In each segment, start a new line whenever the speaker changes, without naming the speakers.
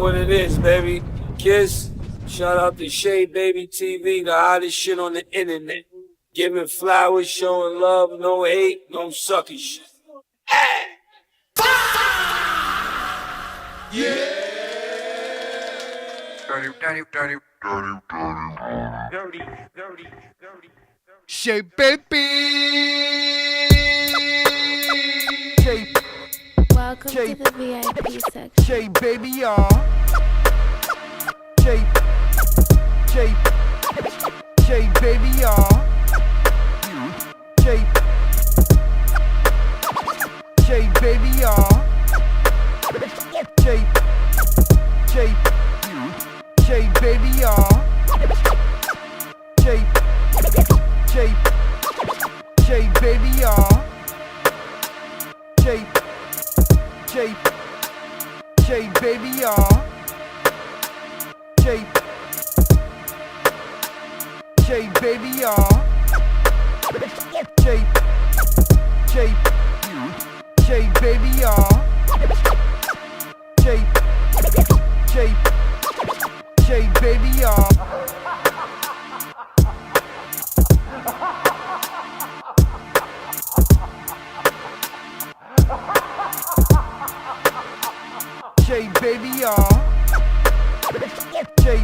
what it is, baby. Kiss. Shout out to Shea Baby TV, the hottest shit on the internet. Giving flowers, showing love, no hate, no sucky shit.
Shea baby. Shea,
Welcome
Shea,
to the VIP section.
Shea baby, y'all. Shea, Shea, Shea baby, y'all. Shea, Shea baby, y'all. Shea, Shea, Shea baby, y'all. Shea, Shea, Shea baby, y'all. Shea, Shea, Shea baby, y'all. Shea, Shea baby, y'all. Shea, Shea, Shea baby, y'all. Shea, Shea, Shea baby, y'all. Shea baby, y'all. Shea,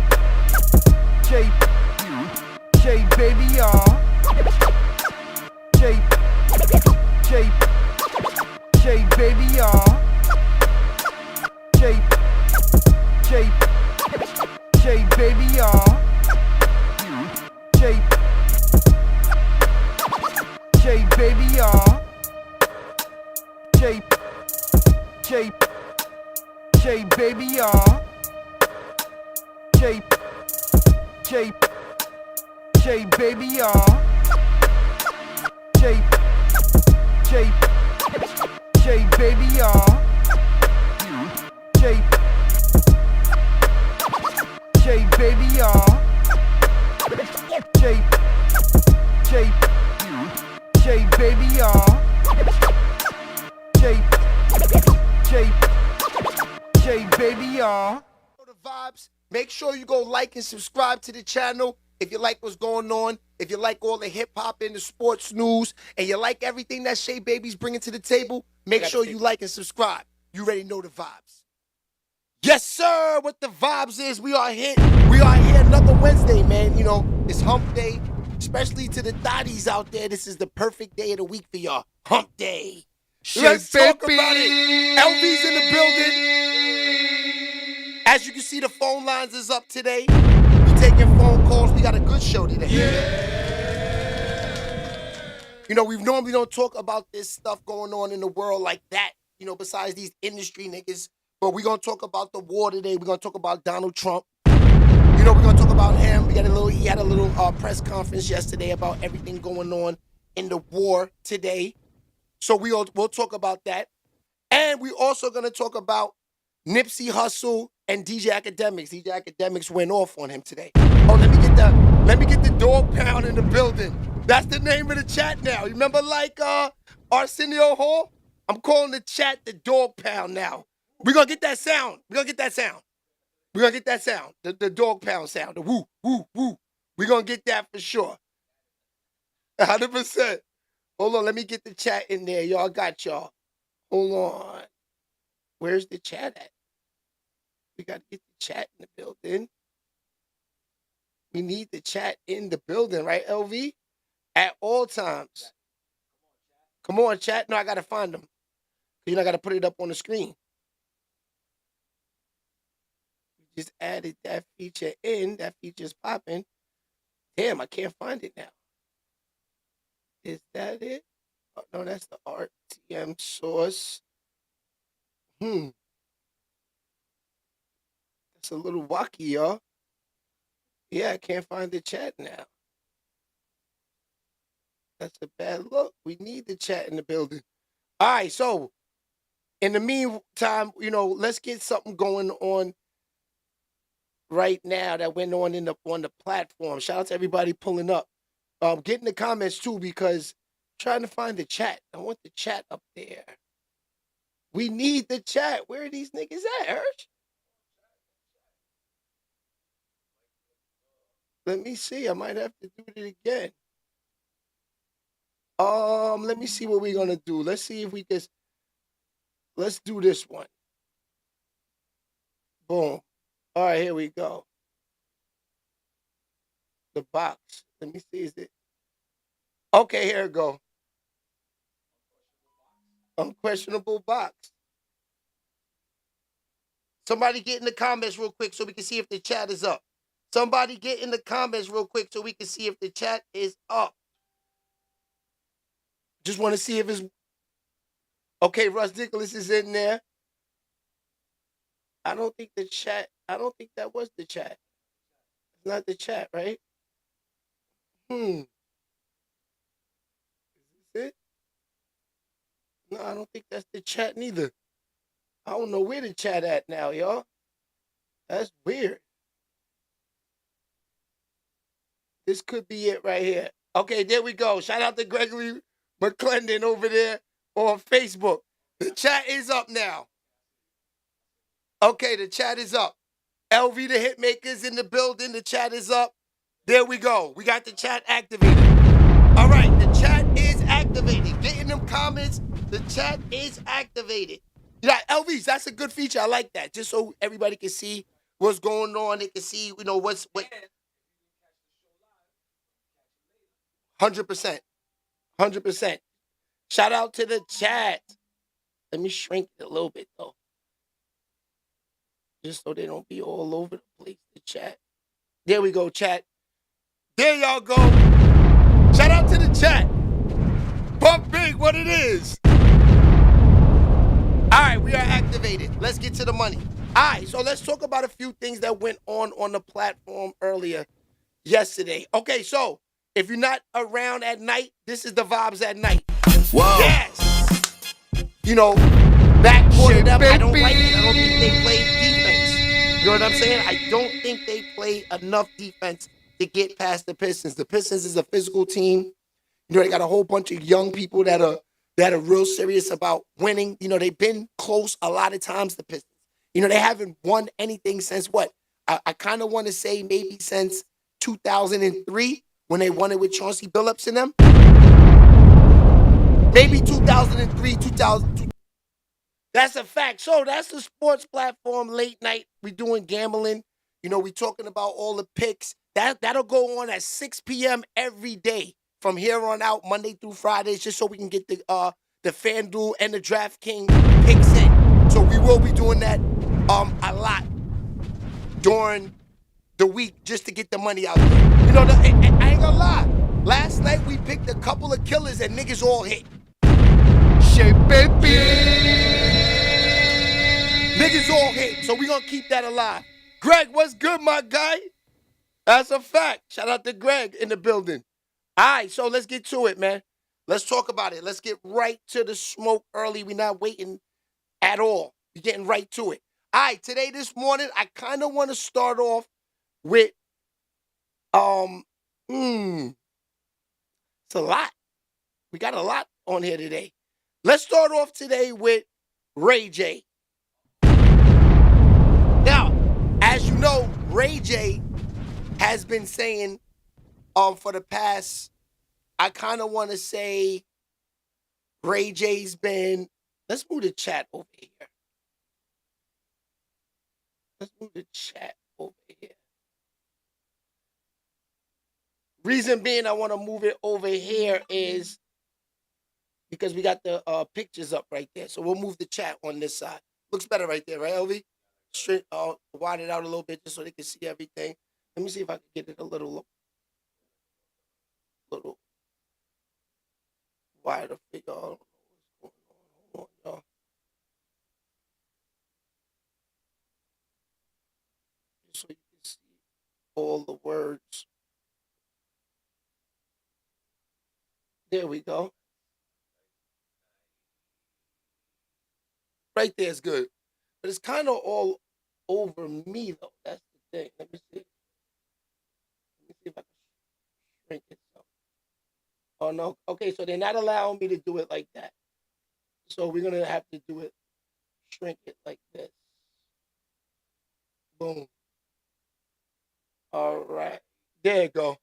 Shea, Shea baby, y'all. Shea, Shea, Shea baby, y'all. Shea, Shea, Shea baby, y'all. Shea, Shea baby, y'all. Shea, Shea, Shea baby, y'all. Shea, Shea, Shea baby, y'all. Shea, Shea, Shea baby, y'all. Shea, Shea baby, y'all. Shea, Shea, Shea baby, y'all. Shea, Shea, Shea baby, y'all. The vibes. Make sure you go like and subscribe to the channel if you like what's going on, if you like all the hip-hop and the sports news, and you like everything that Shea Baby's bringing to the table. Make sure you like and subscribe. You already know the vibes. Yes, sir. What the vibes is, we are here another Wednesday, man. You know, it's hump day, especially to the thotties out there. This is the perfect day of the week for y'all. Hump day. Let's talk about it. LV's in the building. As you can see, the phone lines is up today. We taking phone calls. We got a good show today. You know, we normally don't talk about this stuff going on in the world like that, you know, besides these industry niggas. But we're going to talk about the war today. We're going to talk about Donald Trump. You know, we're going to talk about him. He had a little press conference yesterday about everything going on in the war today. So we'll talk about that. And we're also going to talk about Nipsey Hussle and DJ Akademiks. DJ Akademiks went off on him today. Oh, let me get the dog pound in the building. That's the name of the chat now. You remember like Arsenio Hall? I'm calling the chat the dog pound now. We're going to get that sound. The dog pound sound. The woo, woo, woo. We're going to get that for sure. 100%. Hold on, let me get the chat in there. Y'all got y'all. Hold on. Where's the chat at? We got to get the chat in the building. We need the chat in the building, right, LV? At all times. Come on, chat. No, I got to find them. You know, I got to put it up on the screen. We just added that feature in. That feature's popping. Damn, I can't find it now. Is that it? Oh, no, that's the RTM source. That's a little wacky, y'all. Yeah, I can't find the chat now. That's a bad look. We need the chat in the building. All right, so in the meantime, you know, let's get something going on right now that went on on the platform. Shout out to everybody pulling up. Get in the comments too, because I'm trying to find the chat. I want the chat up there. We need the chat. Where are these niggas at, Hirsch?
Let me see. I might have to do it again. Let me see what we're gonna do. Let's see if we can. Let's do this one. Boom. All right, here we go. The box. Let me see. Is it? Okay, here we go. Unquestionable box. Somebody get in the comments real quick so we can see if the chat is up. Somebody get in the comments real quick so we can see if the chat is up. Just want to see if it's okay. Russ Nicholas is in there. I don't think that was the chat. It's not the chat, right? Is this it? No, I don't think that's the chat neither. I don't know where the chat at now, y'all. That's weird. This could be it right here. Okay, there we go. Shout out to Gregory McClendon over there on Facebook. The chat is up now. Okay, the chat is up. LV the Hitmaker's in the building. The chat is up. There we go. We got the chat activated. All right, the chat is activated. Get in them comments. The chat is activated. Yeah, LVs, that's a good feature. I like that. Just so everybody can see what's going on. They can see, what. 100%. 100%. Shout out to the chat. Let me shrink it a little bit, though. Just so they don't be all over the place, the chat. There we go, chat. There y'all go. Shout out to the chat. Bump big what it is. All right, we are activated. Let's get to the money. All right, so let's talk about a few things that went on the platform earlier yesterday. Okay, so if you're not around at night, this is the vibes at night. Whoa. Yes. Backcourt them, I don't like it. I don't think they play defense. You know what I'm saying? I don't think they play enough defense to get past the Pistons. The Pistons is a physical team. They got a whole bunch of young people that are real serious about winning. They've been close a lot of times, the Pistons. They haven't won anything since what? I kind of want to say maybe since 2003 when they won it with Chauncey Billups in them. Maybe 2003, 2002. That's a fact. So that's the sports platform late night. We doing gambling. We talking about all the picks. That'll go on at 6 p.m. every day from here on out, Monday through Fridays, just so we can get the FanDuel and the DraftKings picks in. So we will be doing that a lot during the week just to get the money out there. I ain't gonna lie. Last night we picked a couple of killers and niggas all hit. Shit, baby. Niggas all hit, so we gonna keep that alive. Greg, what's good, my guy? That's a fact. Shout out to Greg in the building. All right, so let's get to it, man. Let's talk about it. Let's get right to the smoke early. We're not waiting at all. We're getting right to it. All right, this morning, I kind of want to start off with, it's a lot. We got a lot on here today. Let's start off today with Ray J. Now, as you know, Ray J has been saying for the past, I kind of want to say Ray J's been, let's move the chat over here. Reason being I want to move it over here is because we got the pictures up right there. So we'll move the chat on this side. Looks better right there, right, LV? Straight, widen it out a little bit just so they can see everything. Let me see if I can get it a little wider figure. I don't know what's going on. Hold on, y'all. Just so you can see all the words. There we go. Right there is good. But it's kind of all over me, though. That's the thing. Let me see. Let me see if I can shrink it some. Oh, no. Okay, so they're not allowing me to do it like that. So we're going to have to do it, shrink it like this. Boom. All right. There you go.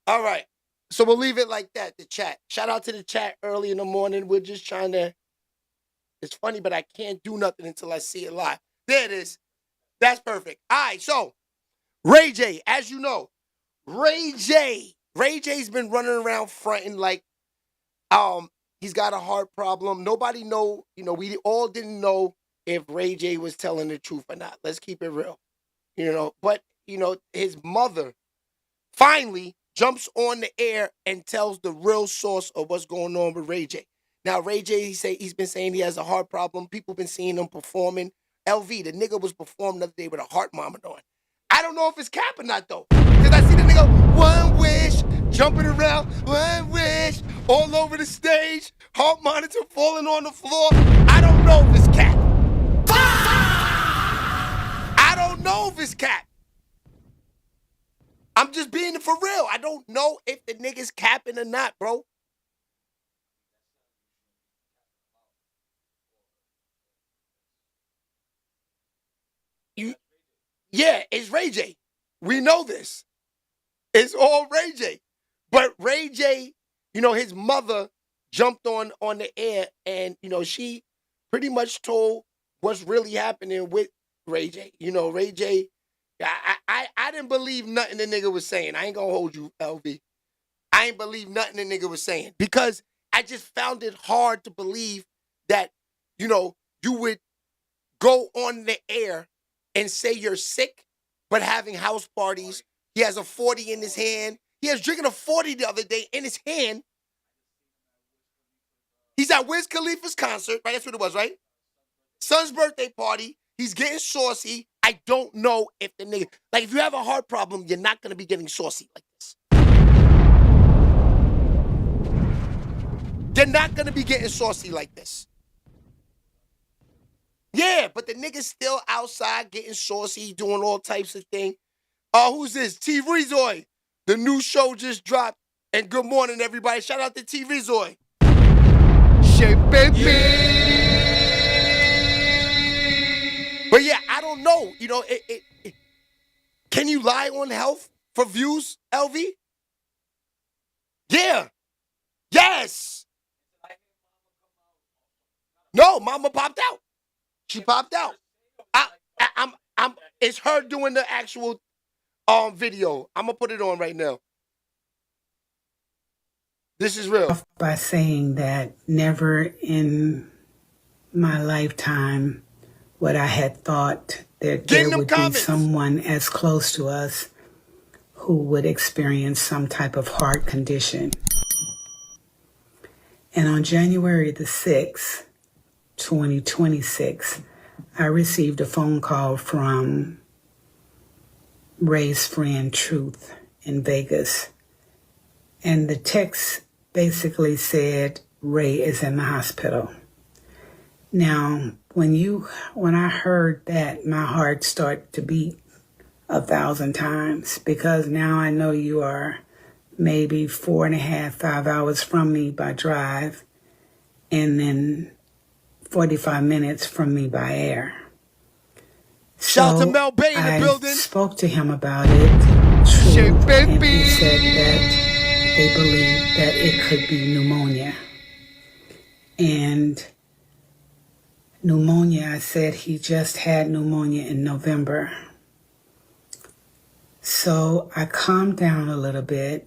All right. So we'll leave it like that, the chat. Shout out to the chat early in the morning. We're just trying to... It's funny, but I can't do nothing until I see it live. There it is. That's perfect. All right, so Ray J, as you know, Ray J's been running around fronting like he's got a heart problem. Nobody know, we all didn't know if Ray J was telling the truth or not. Let's keep it real. But his mother finally jumps on the air and tells the real source of what's going on with Ray J. Now, Ray J, he's been saying he has a heart problem. People been seeing him performing. LV, the nigga was performing the other day with a heart monitor on. I don't know if it's cap or not, though. Because I see the nigga, one wish, jumping around, one wish, all over the stage, heart monitor falling on the floor. I don't know if it's cap. I don't know if it's cap. I'm just being for real. I don't know if the nigga's capping or not, bro. Yeah, it's Ray J. We know this. It's all Ray J. But Ray J, his mother jumped on the air and, she pretty much told what's really happening with Ray J. Ray J, I didn't believe nothing the nigga was saying. I ain't gonna hold you, LV. I ain't believe nothing the nigga was saying because I just found it hard to believe that, you would go on the air and say you're sick, but having house parties. He has a 40 in his hand. He was drinking a 40 the other day in his hand. He's at Wiz Khalifa's concert, right? That's what it was, right? Son's birthday party. He's getting saucy. I don't know if the nigga... Like, if you have a heart problem, you're not going to be getting saucy like this. You're not going to be getting saucy like this. Yeah, but the nigga's still outside getting saucy, doing all types of things. Who's this? T. Rezoy. The new show just dropped. And good morning, everybody. Shout out to T. Rezoy.
Shit, baby.
But yeah, I don't know. Can you lie on health for views, LV? Yeah. Yes. No, mama popped out. She popped out. It's her doing the actual video. I'm gonna put it on right now. This is real.
By saying that never in my lifetime would I had thought that there would be someone as close to us who would experience some type of heart condition. And on January the 6th, 2026, I received a phone call from Ray's friend Truth in Vegas. And the text basically said Ray is in the hospital. Now, when I heard that, my heart started to beat 1,000 times because now I know you are maybe 4.5, 5 hours from me by drive and then 45 minutes from me by air.
Shout out to Mel Bay in the building.
I spoke to him about it. Truth, and he said that they believe that it could be pneumonia. And pneumonia, I said he just had pneumonia in November. So I calmed down a little bit,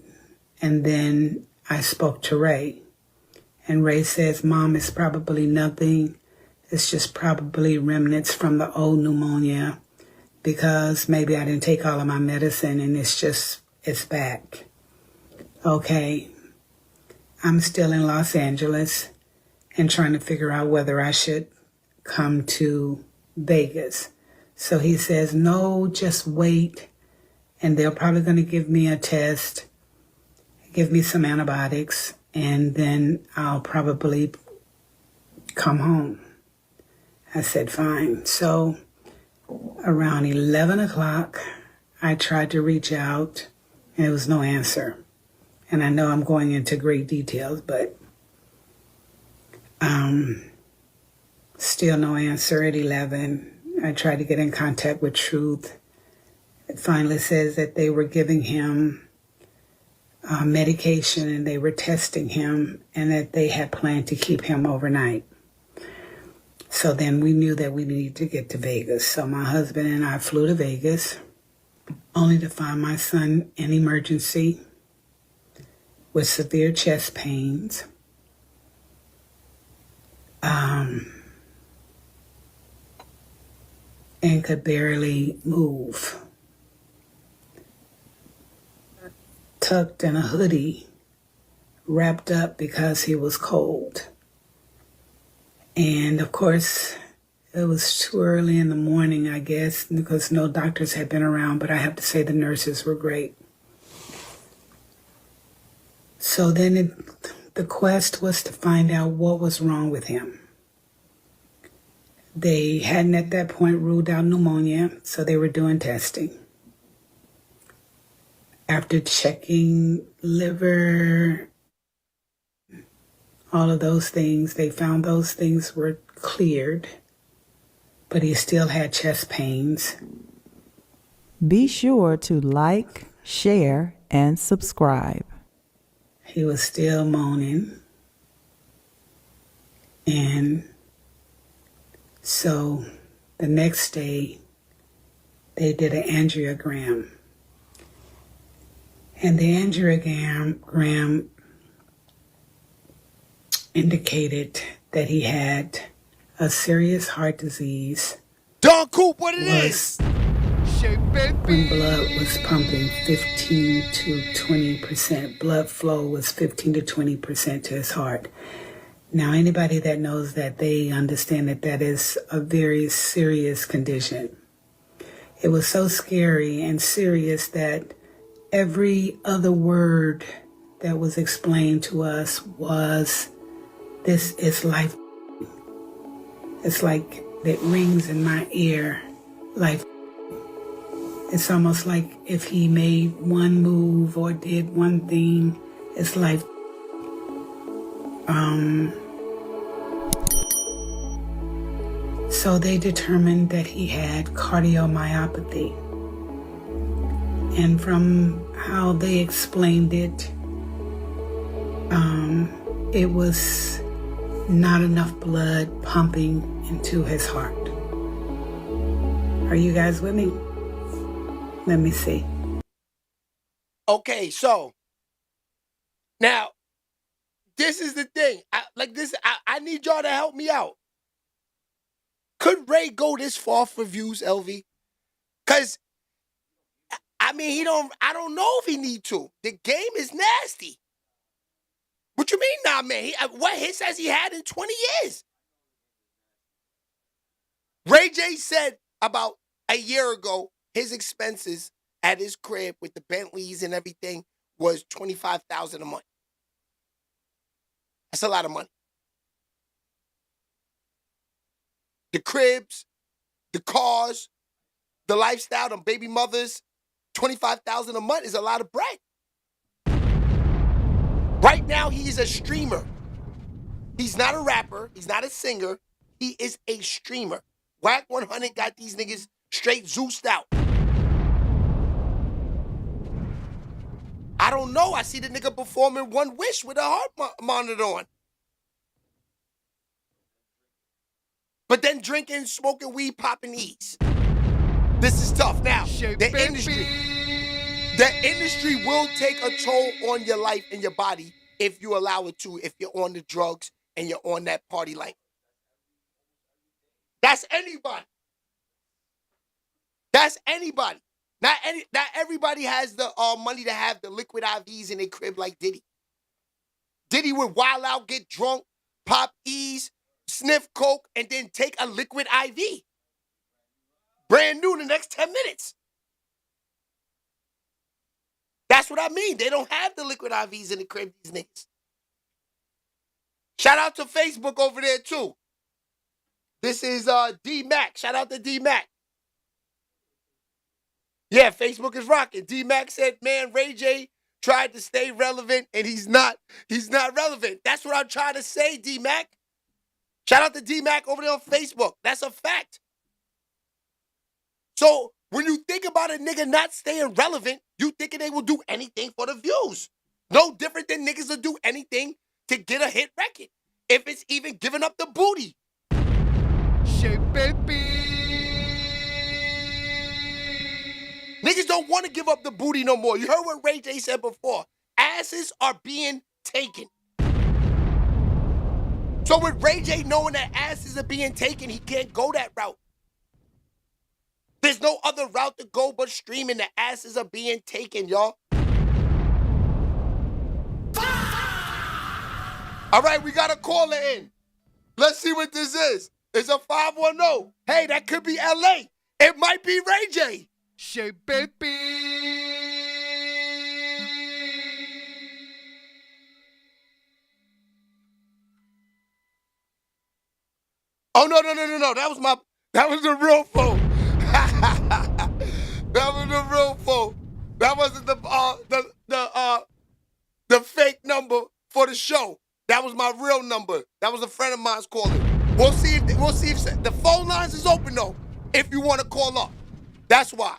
and then I spoke to Ray. And Ray says, Mom, it's probably nothing. It's just probably remnants from the old pneumonia because maybe I didn't take all of my medicine and it's back. Okay. I'm still in Los Angeles and trying to figure out whether I should come to Vegas. So he says, no, just wait. And they're probably going to give me a test, give me some antibiotics, and then I'll probably come home. I said, fine. So around 11 o'clock, I tried to reach out, and there was no answer. And I know I'm going into great details, but still no answer at 11. I tried to get in contact with Truth. It finally says that they were giving him medication and they were testing him and that they had planned to keep him overnight. So then we knew that we needed to get to Vegas. So my husband and I flew to Vegas, only to find my son in emergency with severe chest pains. And could barely move. Tucked in a hoodie, wrapped up because he was cold. And of course, it was too early in the morning, I guess, because no doctors had been around, but I have to say the nurses were great. So then the quest was to find out what was wrong with him. They hadn't at that point ruled out pneumonia, so they were doing testing. After checking liver, all of those things, they found those things were cleared, but he still had chest pains.
Be sure to like, share, and subscribe.
He was still moaning. And so the next day, they did an angiogram. And the angiogram indicated that he had a serious heart disease.
Don Coop, what it is?
When blood was pumping 15 to 20%, blood flow was 15 to 20% to his heart. Now, anybody that knows that, they understand that that is a very serious condition. It was so scary and serious that every other word that was explained to us was, this is life. It's like it rings in my ear, life. It's almost like if he made one move or did one thing, it's life. So they determined that he had cardiomyopathy. And from how they explained it, it was not enough blood pumping into his heart. Are you guys with me? Let me see.
Okay, so now this is the thing. I need y'all to help me out. Could Ray go this far for views, LV? Because I mean, I don't know if he need to. The game is nasty. What you mean, nah, man? What hits has he had in 20 years? Ray J said about a year ago, his expenses at his crib with the Bentleys and everything was $25,000 a month. That's a lot of money. The cribs, the cars, the lifestyle, the baby mothers, $25,000 a month is a lot of bread. Right now, he is a streamer. He's not a rapper. He's not a singer. He is a streamer. Whack 100 got these niggas straight Zeused out. I don't know. I see the nigga performing One Wish with a heart monitor on. But then drinking, smoking weed, popping E's. This is tough. Now, the industry will take a toll on your life and your body if you allow it to, if you're on the drugs and you're on that party life. That's anybody. That's anybody. Not everybody has the money to have the liquid IVs in their crib like Diddy. Diddy would wild out, get drunk, pop E's, sniff coke, and then take a liquid IV. Brand new in the next 10 minutes. That's what I mean. They don't have the liquid IVs in the crib, these niggas. Shout out to Facebook over there, too. This is D-Mac. Shout out to D-Mac. Yeah, Facebook is rocking. D-Mac said, man, Ray J tried to stay relevant, and he's not relevant. That's what I'm trying to say, D-Mac. Shout out to D-Mac over there on Facebook. That's a fact. So When you think about a nigga not staying relevant, you thinking they will do anything for the views. No different than niggas will do anything to get a hit record. If it's even giving up the booty.
Shay baby.
Niggas don't want to give up the booty no more. You heard what Ray J said before. Asses are being taken. So with Ray J knowing that asses are being taken, he can't go that route. There's no other route to go but streaming. The asses are being taken, y'all. All right, we got a caller in. Let's see what this is. It's a 510. Hey, that could be LA. It might be Ray J.
Shay baby.
Oh, no. That was the real phone. That was the real phone. That wasn't the fake number for the show. That was my real number. That was a friend of mine's calling. We'll see if the phone lines is open though. If you want to call up, that's why.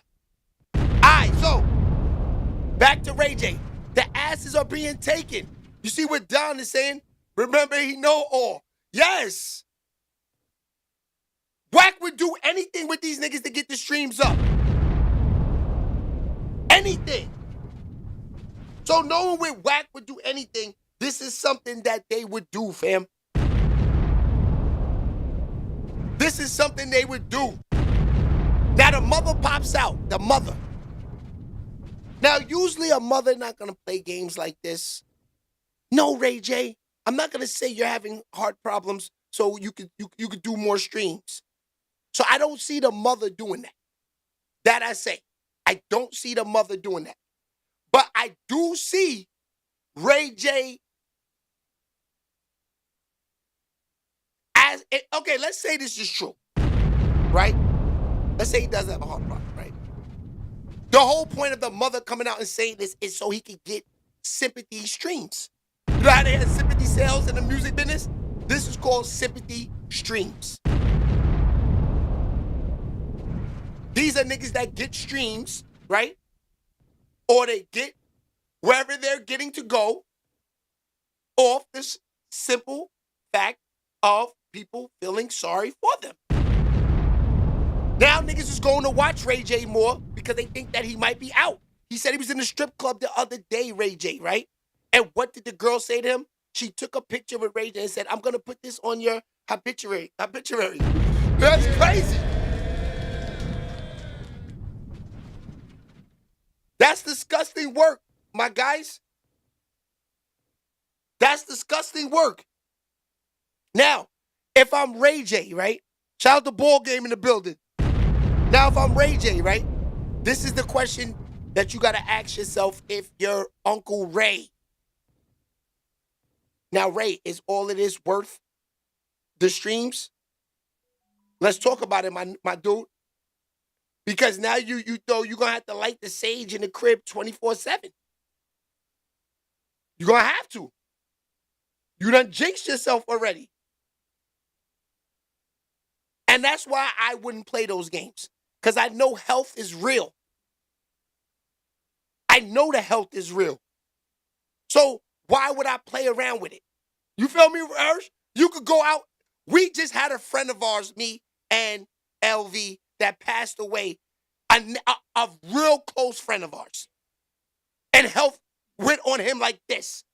All right, so back to Ray J. The asses are being taken. You see what Don is saying? Remember, he know all. Yes. Wack would do anything with these niggas to get the streams up. Anything. So knowing with Wack would do anything, this is something that they would do, fam. This is something they would do. Now the mother pops out, the mother. Now usually a mother not gonna play games like this. No, Ray J, I'm not gonna say you're having heart problems so you could do more streams. So I don't see the mother doing that. That I say. I don't see the mother doing that. But I do see Ray J as, okay, let's say this is true, right? Let's say he does have a heart problem, right? The whole point of the mother coming out and saying this is so he could get sympathy streams. You know how they had sympathy sales in the music business? This is called sympathy streams. These are niggas that get streams, right? Or they get wherever they're getting to go off this simple fact of people feeling sorry for them. Now niggas is going to watch Ray J more because they think that he might be out. He said he was in the strip club the other day, Ray J, right? And what did the girl say to him? She took a picture with Ray J and said, I'm going to put this on your obituary. That's crazy. That's disgusting work, my guys. That's disgusting work. Now, if I'm Ray J, right? Shout out the ball game in the building. Now, if I'm Ray J, right? This is the question that you got to ask yourself if you're Uncle Ray. Now, Ray, is all of this worth the streams? Let's talk about it, my dude. Because now you're going to have to light the sage in the crib 24/7. You're going to have to. You done jinxed yourself already. And that's why I wouldn't play those games. Because I know health is real. I know the health is real. So why would I play around with it? You feel me, Hirsch? You could go out. We just had a friend of ours, me and LV, that passed away, a real close friend of ours. And health went on him like this.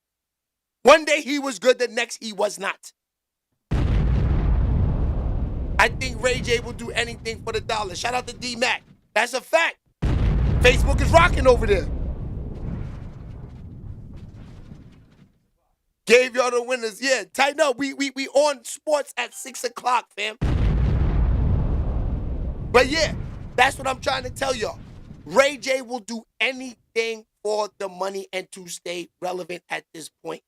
One day he was good, the next he was not. I think Ray J will do anything for the dollar. Shout out to D-Mac. That's a fact. Facebook is rocking over there. Gave y'all the winners. Yeah, tighten up. We on sports at 6 o'clock, fam. But yeah, that's what I'm trying to tell y'all. Ray J will do anything for the money and to stay relevant at this point.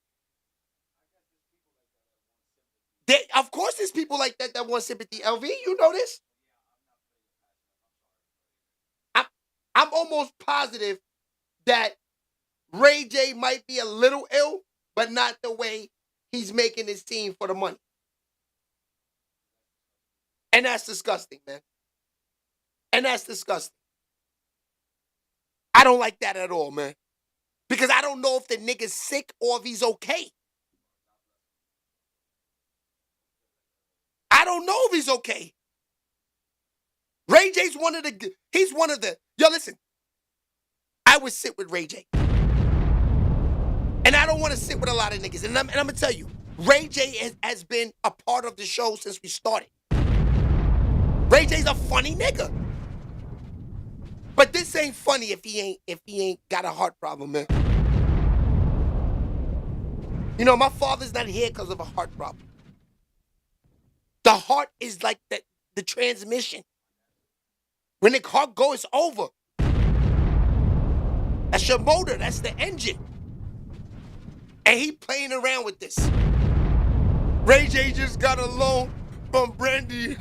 Of course there's people like that want sympathy. LV, you know this? I'm almost positive that Ray J might be a little ill, but not the way he's making his team for the money. And that's disgusting, man. And that's disgusting. I don't like that at all, man. Because I don't know if the nigga's sick or if he's okay. I don't know if he's okay. Ray J's one of the, yo, listen. I would sit with Ray J. And I don't want to sit with a lot of niggas. And I'm going to tell you, Ray J has been a part of the show since we started. Ray J's a funny nigga. But this ain't funny if he ain't got a heart problem, man. You know, my father's not here because of a heart problem. The heart is like the transmission. When the heart goes, it's over. That's your motor. That's the engine. And he playing around with this. Ray J just got a loan from Brandy.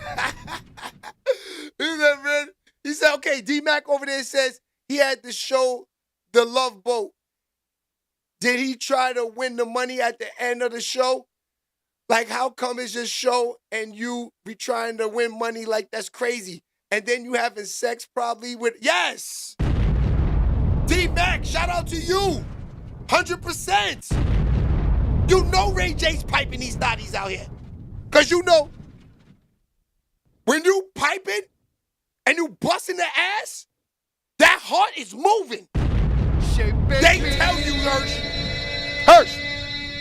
He said, okay, D-Mac over there says he had to show the Love Boat. Did he try to win the money at the end of the show? Like, how come it's just show and you be trying to win money? Like, that's crazy. And then you having sex probably with, yes. D-Mac, shout out to you. 100%. You know Ray J's piping these thotties out here. Because you know, when you piping and you busting the ass, that heart is moving. They tell you, Hirsch,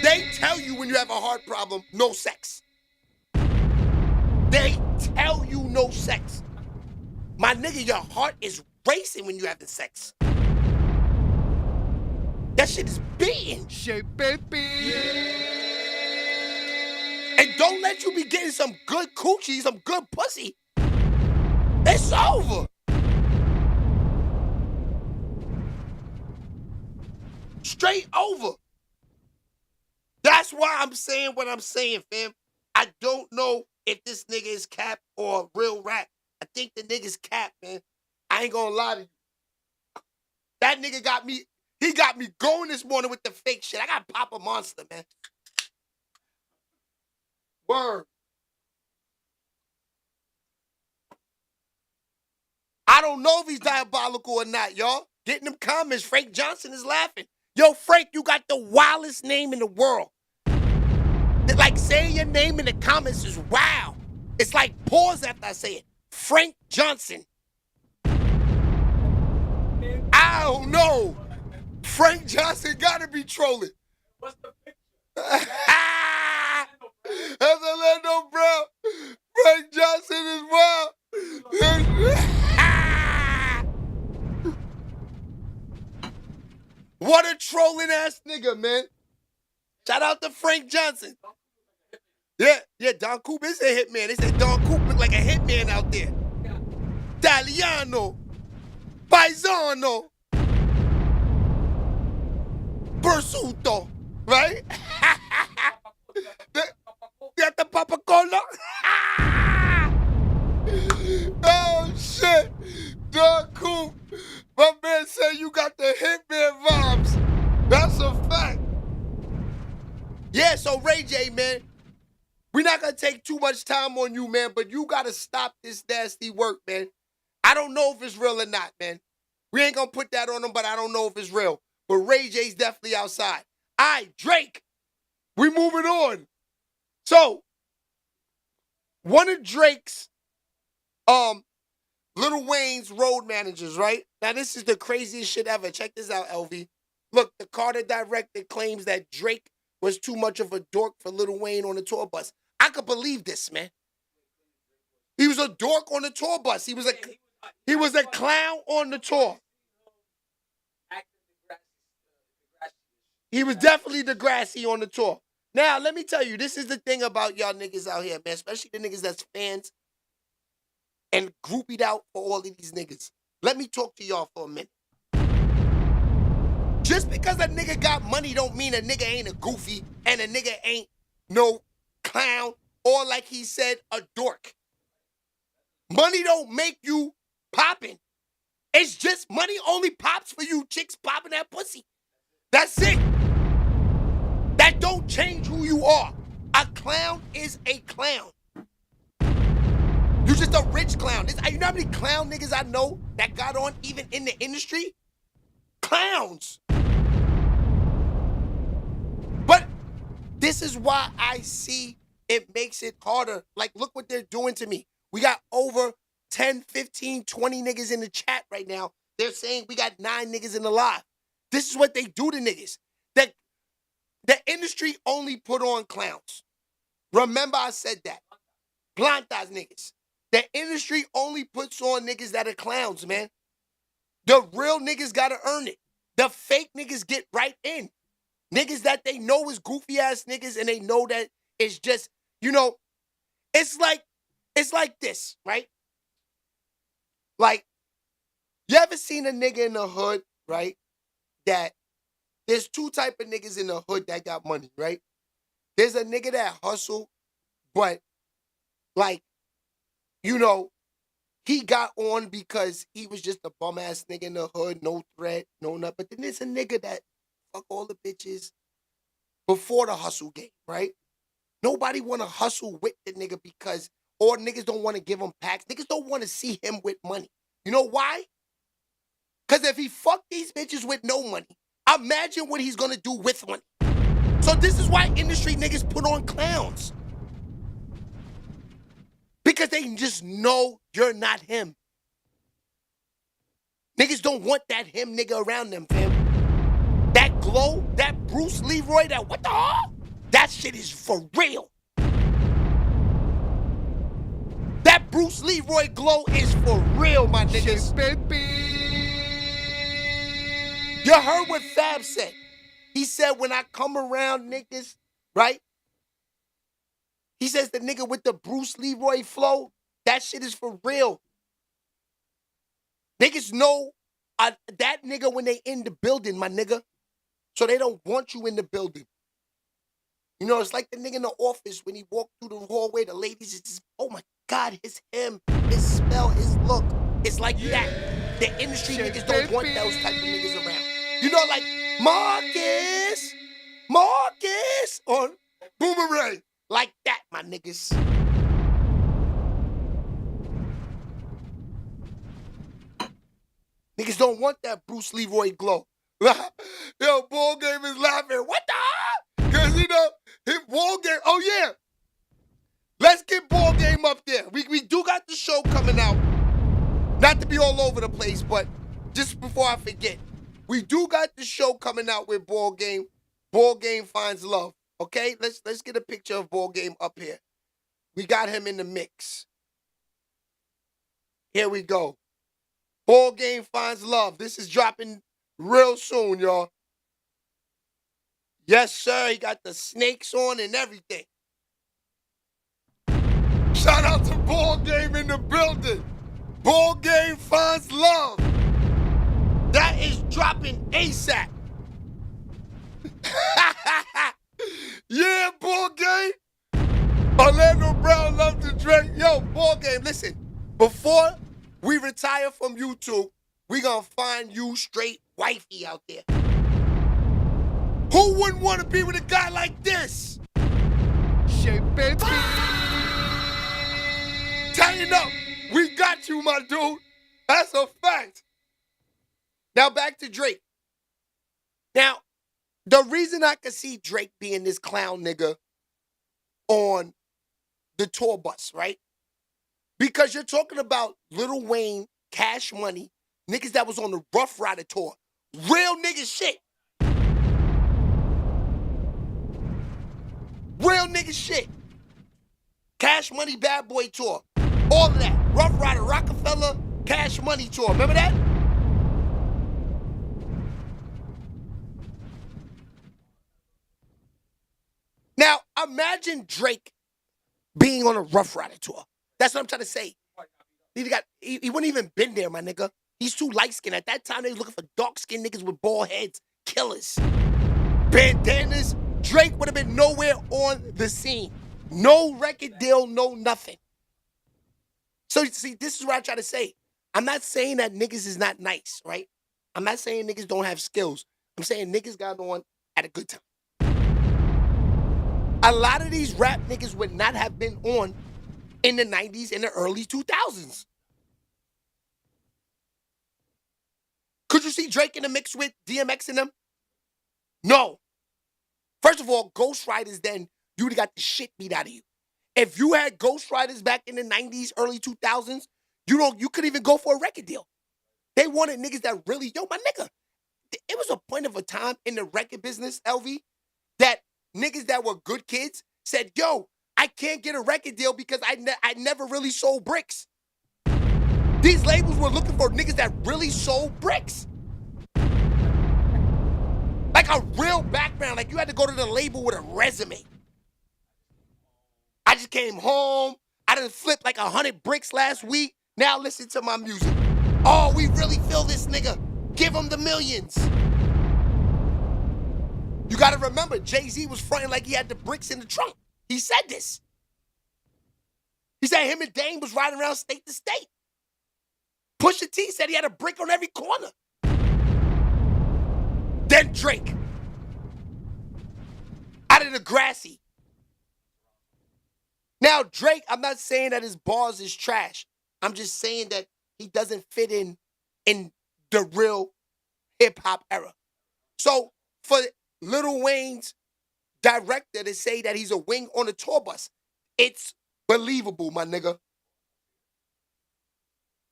they tell you when you have a heart problem, no sex. They tell you no sex. My nigga, your heart is racing when you having sex. That shit is beating. And don't let you be getting some good coochie, some good pussy. It's over. Straight over. That's why I'm saying what I'm saying, fam. I don't know if this nigga is cap or real rap. I think the nigga's cap, man. I ain't gonna lie to you. That nigga got me, he got me going this morning with the fake shit. I got pop a monster, man. Word. I don't know if he's diabolical or not, y'all. Get in them comments. Frank Johnson is laughing. Yo, Frank, you got the wildest name in the world. Like, saying your name in the comments is wow. It's like pause after I say it. Frank Johnson. I don't know. Frank Johnson gotta be trolling. What's the picture? That's Orlando Brown. Frank Johnson is wild. What a trolling ass nigga, man. Shout out to Frank Johnson. Yeah, Don Coop is a hitman. They say Don Coop look like a hitman out there. Italiano. Paisano. Prosciutto. Right? Get the Papa Cola? Oh, shit. Don Coop. My man said you got the hitman vibes. That's a fact. Yeah, so Ray J, man, we're not going to take too much time on you, man, but you got to stop this nasty work, man. I don't know if it's real or not, man. We ain't going to put that on him, but I don't know if it's real. But Ray J's definitely outside. All right, Drake, we moving on. So, one of Drake's, Lil Wayne's road managers, right? Now, this is the craziest shit ever. Check this out, LV. Look, the Carter director claims that Drake was too much of a dork for Lil Wayne on the tour bus. I could believe this, man. He was a dork on the tour bus. He was a clown on the tour. He was definitely Degrassi on the tour. Now, let me tell you, this is the thing about y'all niggas out here, man, especially the niggas that's fans and groupied out for all of these niggas. Let me talk to y'all for a minute. Just because a nigga got money don't mean a nigga ain't a goofy and a nigga ain't no clown or, like he said, a dork. Money don't make you popping. It's just money only pops for you chicks popping that pussy. That's it. That don't change who you are. A clown is a clown. You just a rich clown. You know how many clown niggas I know that got on even in the industry? Clowns. But this is why I see it makes it harder. Like, look what they're doing to me. We got over 10, 15, 20 niggas in the chat right now. They're saying we got 9 niggas in the live. This is what they do to niggas. That the industry only put on clowns. Remember I said that. Plantas niggas. The industry only puts on niggas that are clowns, man. The real niggas gotta earn it. The fake niggas get right in. Niggas that they know is goofy ass niggas and they know that it's just, you know, it's like this, right? Like, you ever seen a nigga in the hood, right? That there's 2 type of niggas in the hood that got money, right? There's a nigga that hustle, but like, you know, he got on because he was just a bum ass nigga in the hood, no threat, no nothing. But then there's a nigga that fuck all the bitches before the hustle game, right? Nobody want to hustle with the nigga because, or niggas don't want to give him packs. Niggas don't want to see him with money. You know why? Because if he fuck these bitches with no money, imagine what he's going to do with money. So this is why industry niggas put on clowns. Because they just know you're not him. Niggas don't want that him nigga around them, fam. That glow, that Bruce Leroy, that what the hell? That shit is for real. That Bruce Leroy glow is for real, my niggas. You heard what Fab said. He said, when I come around niggas, right? He says the nigga with the Bruce Leroy flow, that shit is for real. Niggas know that nigga when they in the building, my nigga. So they don't want you in the building. You know, it's like the nigga in the office when he walked through the hallway, the ladies is just, oh my God, his smell, his look. It's like that. The industry niggas don't want those type of niggas around. You know, like Marcus on Boomerang. Like that, my niggas. Niggas don't want that Bruce Leroy glow. Yo, Ball Game is laughing. What the hell? Because, you know, his Ball Game. Oh, yeah. Let's get Ball Game up there. We do got the show coming out. Not to be all over the place, but just before I forget, we do got the show coming out with Ball Game. Ball Game Finds Love. Okay? Let's get a picture of Ball Game up here. We got him in the mix. Here we go. Ball Game Finds Love. This is dropping real soon, y'all. Yes, sir. He got the snakes on and everything. Shout out to Ball Game in the building. Ball Game Finds Love. That is dropping ASAP. Yeah, Ball Game. Orlando Brown loves to drink. Yo, Ball Game, listen. Before we retire from YouTube, we gonna find you straight wifey out there. Who wouldn't want to be with a guy like this?
Shape baby.
Tighten up. We got you, my dude. That's a fact. Now back to Drake. Now, the reason I could see Drake being this clown nigga on the tour bus, right? Because you're talking about Lil Wayne, Cash Money, niggas that was on the Rough Rider tour. Real nigga shit. Real nigga shit. Cash Money Bad Boy tour. All of that. Rough Rider, Rockefeller, Cash Money tour. Remember that? Now, imagine Drake being on a Rough Rider tour. That's what I'm trying to say. He wouldn't even been there, my nigga. He's too light-skinned. At that time, they was looking for dark-skinned niggas with bald heads. Killers. Bandanas. Drake would have been nowhere on the scene. No record deal, no nothing. So, see, this is what I try to say. I'm not saying that niggas is not nice, right? I'm not saying niggas don't have skills. I'm saying niggas got on at a good time. A lot of these rap niggas would not have been on in the 90s and the early 2000s. Could you see Drake in the mix with DMX and them? No. First of all, Ghost Riders then, you would have got the shit beat out of you. If you had Ghost Riders back in the 90s, early 2000s, you couldn't even go for a record deal. They wanted niggas that really, yo, my nigga, it was a point of a time in the record business, LV, that niggas that were good kids said, yo, I can't get a record deal because I never really sold bricks. These labels were looking for niggas that really sold bricks. Like a real background. Like you had to go to the label with a resume. I just came home. I done flipped like 100 bricks last week. Now listen to my music. Oh, we really feel this nigga. Give him the millions. You gotta remember, Jay-Z was fronting like he had the bricks in the trunk. He said this. He said him and Dame was riding around state to state. Pusha T said he had a brick on every corner. Then Drake. Out of the grassy. Now, Drake, I'm not saying that his bars is trash. I'm just saying that he doesn't fit in the real hip-hop era. So, for Lil Wayne's director to say that he's a wing on a tour bus, it's believable, my nigga.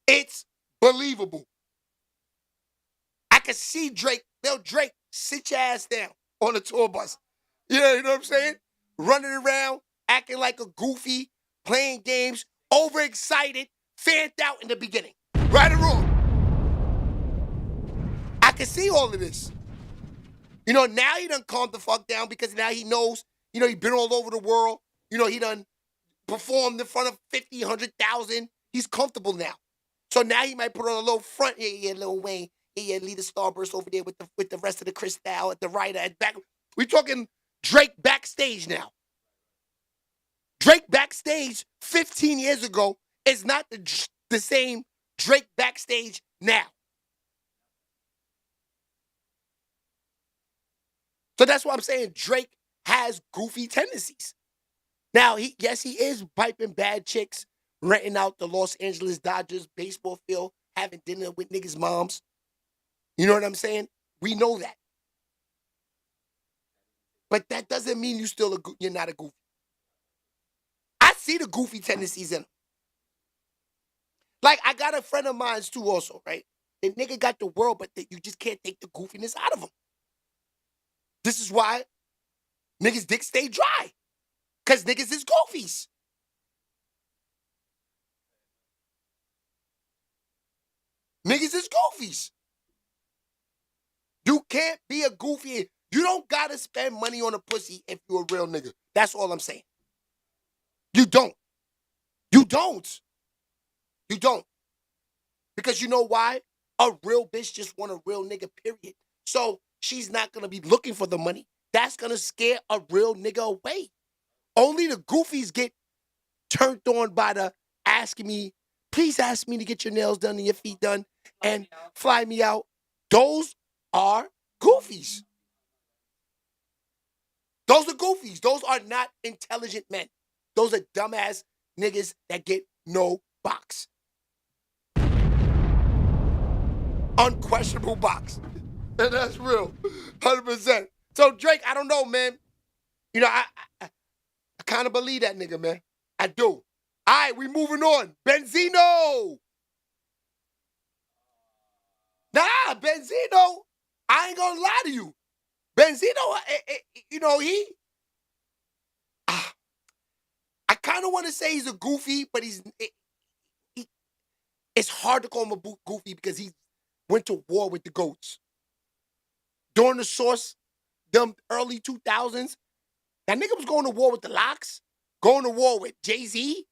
It's believable. I can see Drake. Yo, Drake, sit your ass down on a tour bus. Yeah, you know what I'm saying? Running around, acting like a goofy, playing games, overexcited, fanned out in the beginning. Right or wrong? I can see all of this. You know, now he done calmed the fuck down because now he knows, you know, he been all over the world. You know, he done performed in front of 50, 100,000. He's comfortable now. So now he might put on a little front. Yeah, Lil Wayne. Yeah, lead the Starburst over there with the rest of the Cristal at the right at back. We talking Drake backstage now. Drake backstage 15 years ago is not the same Drake backstage now. So that's why I'm saying Drake has goofy tendencies. Now, he is piping bad chicks, renting out the Los Angeles Dodgers baseball field, having dinner with niggas' moms. You know what I'm saying? We know that. But that doesn't mean you're not a goofy. I see the goofy tendencies in him. Like, I got a friend of mine too also, right? The nigga got the world, but you just can't take the goofiness out of him. This is why niggas' dick stay dry. Because niggas is goofies. Niggas is goofies. You can't be a goofy. You don't gotta spend money on a pussy if you're a real nigga. That's all I'm saying. You don't. You don't. You don't. Because you know why? A real bitch just want a real nigga, period. So she's not gonna be looking for the money. That's gonna scare a real nigga away. Only the goofies get turned on by the asking me, please ask me to get your nails done and your feet done and fly me out. Those are goofies. Those are goofies. Those are not intelligent men. Those are dumbass niggas that get no box. Unquestionable box. And that's real. 100%. So Drake, I don't know, man. You know, I kind of believe that nigga, man. I do. All right, we moving on. Benzino. Nah, Benzino. I ain't gonna lie to you. Benzino, you know, I kind of want to say he's a goofy, but it's hard to call him a goofy because he went to war with the GOATs. During the Source, them early 2000s, that nigga was going to war with the Locks, going to war with Jay-Z,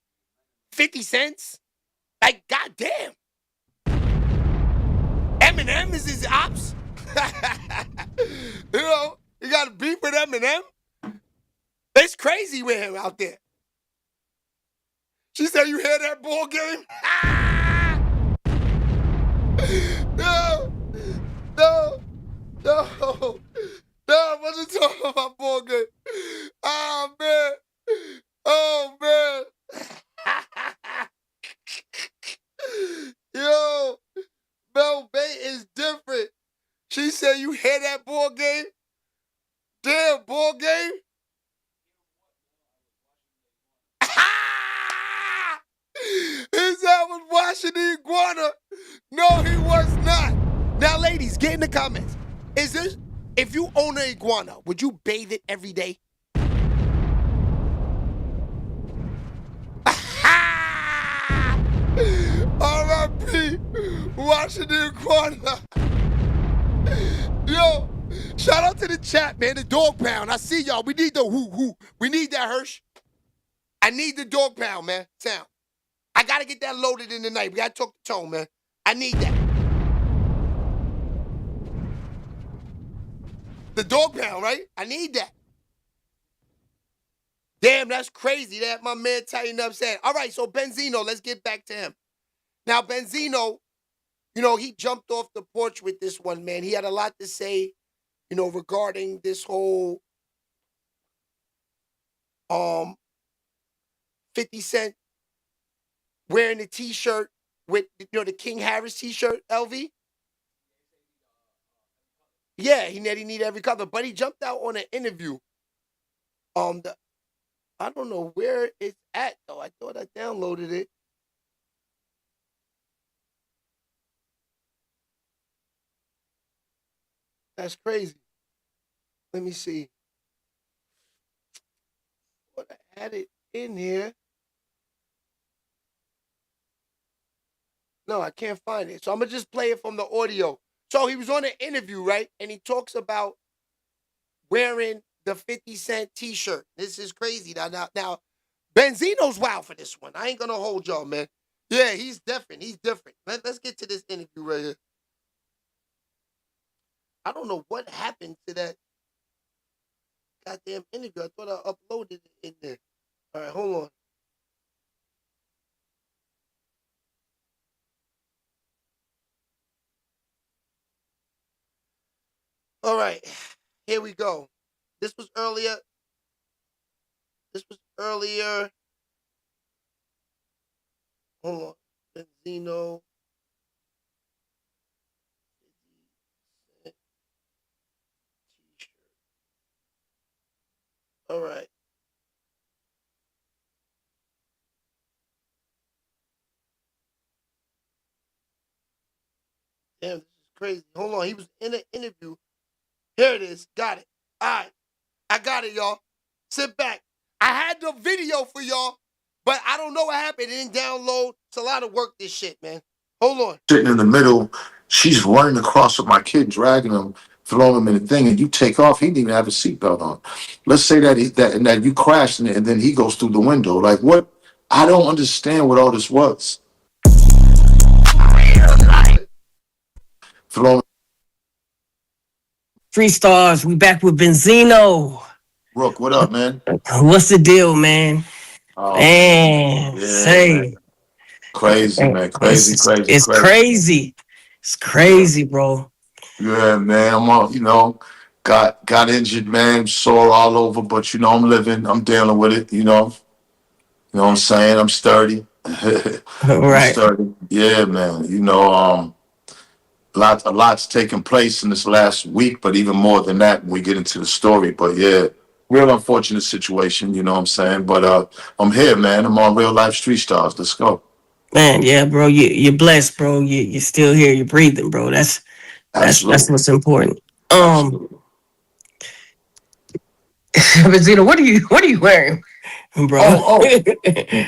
50 Cent. Like, goddamn. Eminem is his ops. You know, you got to beef with Eminem. It's crazy with him out there. She said, you hear that ball game? No, I wasn't talking about ball game. Oh, man. Yo, Mel Bay is different. man, you hear that ball game? Damn, ball game. His dad was washing the iguana. No, he was not. Now, ladies, get in the comments. Is this, if you own an iguana, would you bathe it every day? R.I.P. Washing the iguana. Yo, shout out to the chat, man. The dog pound. I see y'all. We need the whoo. We need that, Hirsch. I need the dog pound, man. Sound. I gotta get that loaded in the night. We gotta talk the tone, man. I need that. The dog pound, right? I need that. Damn, that's crazy that my man tightened up saying. All right, so Benzino, let's get back to him. Now, Benzino, you know, he jumped off the porch with this one, man. He had a lot to say, you know, regarding this whole 50 Cent wearing the T-shirt with, you know, the King Harris T-shirt, LV. Yeah, he need every color, but he jumped out on an interview. I don't know where it's at though. I thought I downloaded it. That's crazy. Let me see. What I had it in here. No, I can't find it. So I'm gonna just play it from the audio. So he was on an interview, right? And he talks about wearing the 50 Cent T-shirt. This is crazy. Now, Benzino's wild for this one. I ain't gonna hold y'all, man. Yeah, he's different. He's different. Let's get to this interview right here. I don't know what happened to that goddamn interview. I thought I uploaded it in there. All right, hold on. All right, here we go. This was earlier. Hold on. Benzino. T-shirt. All right. Damn, this is crazy. Hold on. He was in an interview. Here it is. Got it. All right. I got it, y'all. Sit back. I had the video for y'all, but I don't know what happened. It didn't download. It's a lot of work, this shit, man. Hold on.
Sitting in the middle, she's running across with my kid, dragging him, throwing him in the thing, and you take off. He didn't even have a seatbelt on. Let's say that you crashed in it, and then he goes through the window. Like, what? I don't understand what all this was. Throwing.
3 stars. We back with Benzino.
Rook, what up, man?
What's the deal, man?
Oh,
Man,
yeah,
say.
man. Crazy, man. Crazy.
It's crazy. It's crazy, bro.
Yeah, man. I'm all, got injured, man. Sore all over, but I'm living. I'm dealing with it. You know what I'm saying? I'm sturdy. I'm
Right.
sturdy. Yeah, man. A lot's taken place in this last week, but even more than that when we get into the story. But yeah, real unfortunate situation, you know what I'm saying? But I'm here, man. I'm on Real Life Street Stars. Let's go.
Man, yeah, bro. You're blessed, bro. You're still here. You're breathing, bro. That's what's important.
Absolutely.
Benzino, what are you wearing, bro?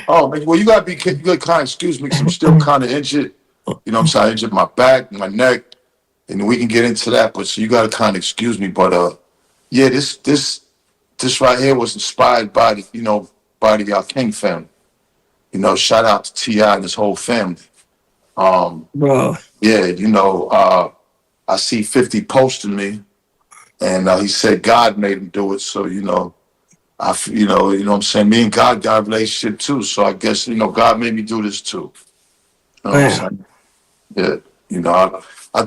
Well, you gotta be good, kind. Excuse me, 'cause I'm still kind of injured. You know what I'm saying? I injured my back, my neck, and we can get into that. But so you gotta kind of excuse me. But yeah, this right here was inspired by the King family. Shout out to T.I. and his whole family.
Bro.
Yeah, I see 50 posting me, and he said God made him do it. So you know what I'm saying. Me and God got a relationship too. So I guess God made me do this too. You know what I'm saying? Yeah. I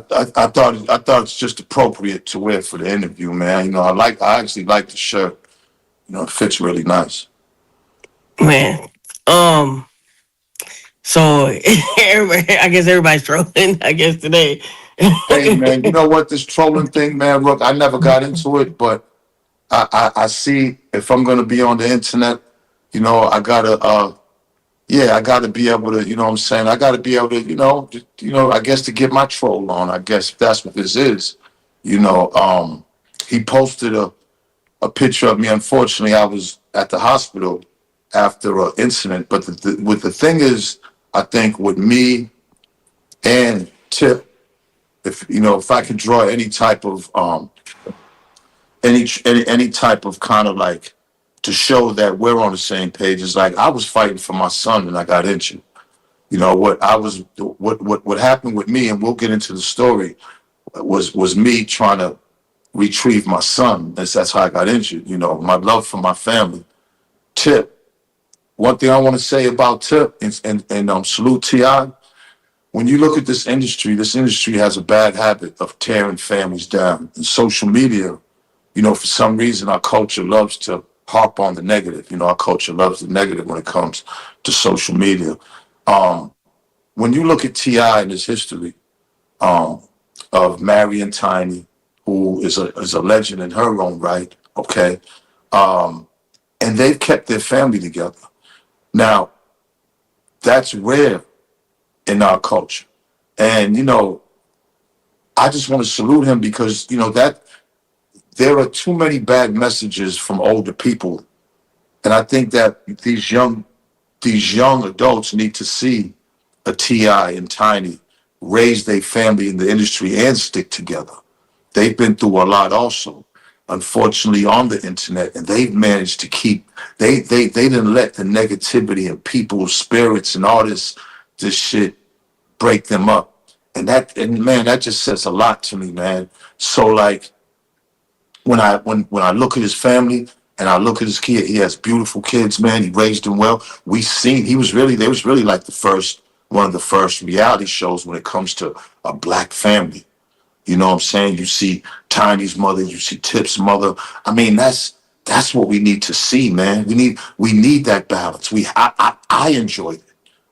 thought it's just appropriate to wear for the interview, man. I actually like the shirt. It fits really nice.
Man. So I guess everybody's trolling, I guess, today.
Hey man, you know what? This trolling thing, man. Look, I never got into it, but I see if I'm gonna be on the internet, I gotta yeah, I gotta be able to, you know what I'm saying? I gotta be able to, I guess to get my troll on, I guess if that's what this is. You know, he posted a picture of me. Unfortunately, I was at the hospital after an incident. But the thing is, I think with me and Tip, if I could draw any type of any type of kind of like to show that we're on the same page is like I was fighting for my son and I got injured. What happened with me, and we'll get into the story, was me trying to retrieve my son. That's how I got injured. My love for my family. Tip. One thing I want to say about Tip and salute Ti. When you look at this industry has a bad habit of tearing families down. And social media, for some reason, our culture loves to harp on the negative. Our culture loves the negative when it comes to social media. When you look at T.I. and his history of marrying Tiny, who is a legend in her own right, okay, and they've kept their family together. Now, that's rare in our culture. And, I just want to salute him because, that there are too many bad messages from older people. And I think that these young adults need to see a T.I. and Tiny raise their family in the industry and stick together. They've been through a lot also, unfortunately, on the internet, and they've managed to keep, they didn't let the negativity and people's spirits and all this shit break them up. And man, that just says a lot to me, man. So like, when I look at his family and I look at his kid, he has beautiful kids, man. He raised them well. They was really like one of the first reality shows when it comes to a black family. You know what I'm saying? You see Tiny's mother, you see Tip's mother. I mean, that's what we need to see, man. We need that balance. I enjoyed it.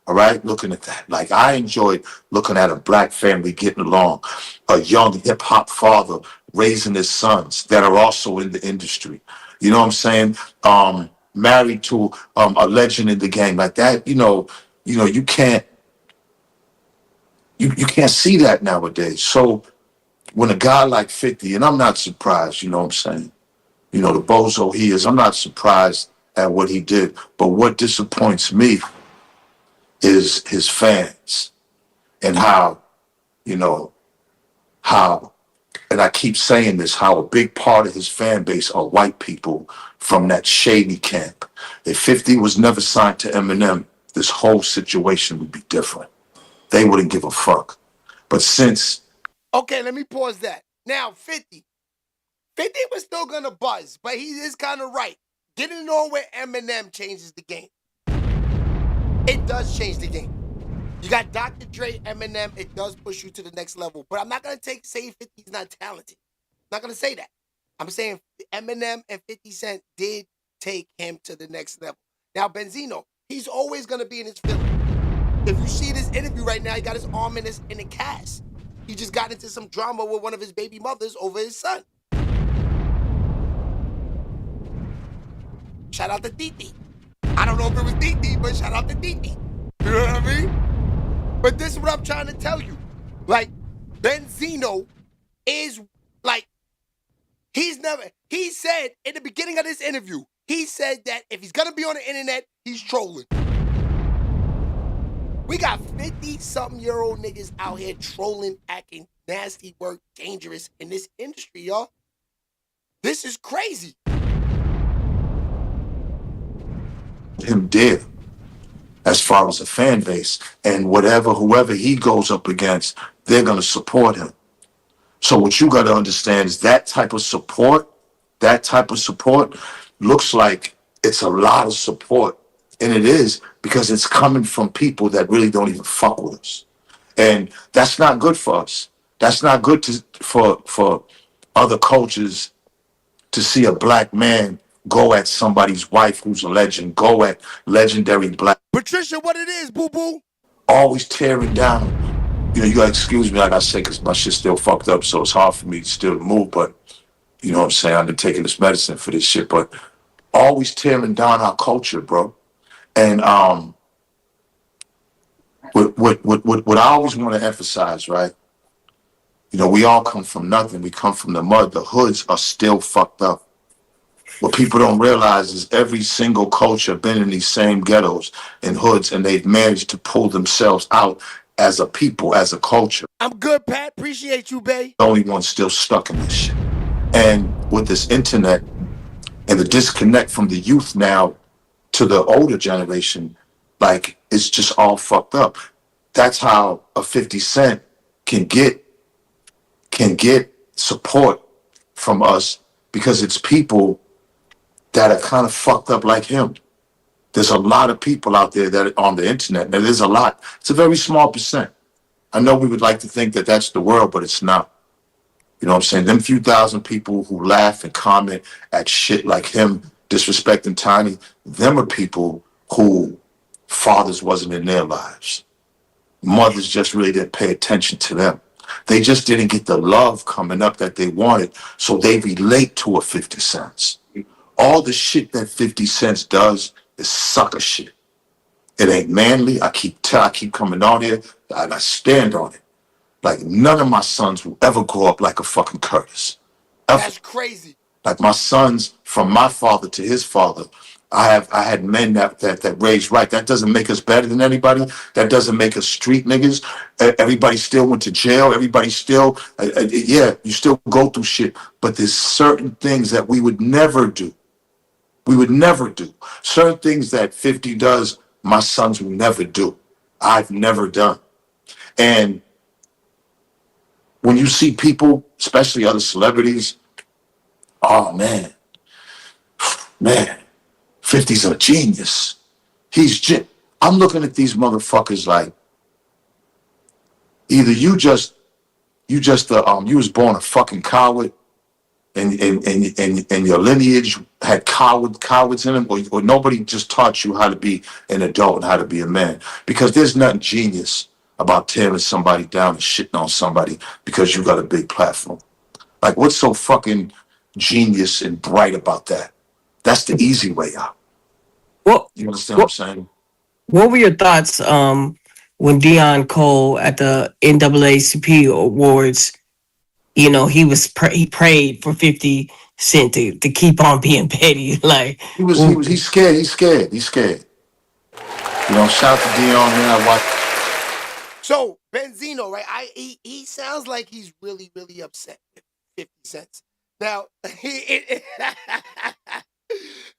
All right, looking at that. Like I enjoyed looking at a black family getting along, a young hip hop father raising his sons that are also in the industry. You know what I'm saying? Married to a legend in the game like that. You can't see that nowadays. So when a guy like 50, and I'm not surprised, you know what I'm saying? The bozo he is, I'm not surprised at what he did. But what disappoints me is his fans and how, and I keep saying this, how a big part of his fan base are white people from that shady camp. If 50 was never signed to Eminem, this whole situation would be different. They wouldn't give a fuck. But since...
Okay, let me pause that. Now, 50 was still gonna buzz, but he is kind of right. Getting on with Eminem changes the game. It does change the game. You got Dr. Dre, Eminem, it does push you to the next level. But I'm not going to say 50's not talented. I'm not going to say that. I'm saying Eminem and 50 Cent did take him to the next level. Now, Benzino, he's always going to be in his film. If you see this interview right now, he got his arm in a cast. He just got into some drama with one of his baby mothers over his son. Shout out to Titi. I don't know if it was Titi, but shout out to Titi. You know what I mean? But this is what I'm trying to tell you. Like, Benzino is like, he said in the beginning of this interview, he said that if he's going to be on the internet, he's trolling. We got 50-something-year-old niggas out here trolling, acting nasty, work, dangerous in this industry, y'all. This is crazy.
Him dead. As far as a fan base, and whoever he goes up against, they're going to support him. So what you got to understand is that type of support looks like it's a lot of support. And it is, because it's coming from people that really don't even fuck with us. And that's not good for us. That's not good for other cultures to see a black man go at somebody's wife who's a legend, go at legendary black.
Patricia, what it is, boo-boo?
Always tearing down You know, you gotta excuse me, like I said, because my shit's still fucked up, so it's hard for me still to move. But you know what I'm saying? I've been taking this medicine for this shit, but always tearing down our culture, bro. And what I always want to emphasize, right? You know, we all come from nothing. We come from the mud. The hoods are still fucked up. What people don't realize is every single culture been in these same ghettos and hoods, and they've managed to pull themselves out as a people, as a culture.
I'm good, Pat. Appreciate you, babe.
The only one still stuck in this shit. And with this internet and the disconnect from the youth now to the older generation, like it's just all fucked up. That's how a 50 Cent can get support from us, because it's people that are kind of fucked up like him. There's a lot of people out there that are on the internet. Now, there's a lot. It's a very small percent. I know we would like to think that that's the world, but it's not. You know what I'm saying? Them few thousand people who laugh and comment at shit like him disrespecting Tiny, them are people who fathers wasn't in their lives. Mothers just really didn't pay attention to them. They just didn't get the love coming up that they wanted, so they relate to a 50 Cent. All the shit that 50 Cent does is sucker shit. It ain't manly. I keep coming on here, and I stand on it. Like, none of my sons will ever grow up like a fucking Curtis. Ever.
That's crazy.
Like, my sons, from my father to his father, I had men that raised right. That doesn't make us better than anybody. That doesn't make us street niggas. Everybody still went to jail. Everybody still, yeah, you still go through shit. But there's certain things that we would never do. We would never do. Certain things that 50 does, my sons will never do. I've never done. And when you see people, especially other celebrities, oh man, 50's a genius. I'm looking at these motherfuckers like, either you was born a fucking coward, and your lineage had cowards in them, or nobody just taught you how to be an adult and how to be a man. Because there's nothing genius about tearing somebody down and shitting on somebody because you got a big platform. Like, what's so fucking genius and bright about that? That's the easy way out.
Well,
You understand what I'm saying?
what were your thoughts when Deion Cole at the NAACP awards, you know, he prayed for 50 Cent to keep on being petty? Like,
he's scared. He's scared. You know, shout to Deion, man. I watch.
So Benzino, right? He sounds like he's really, really upset with 50 Cent. Now, you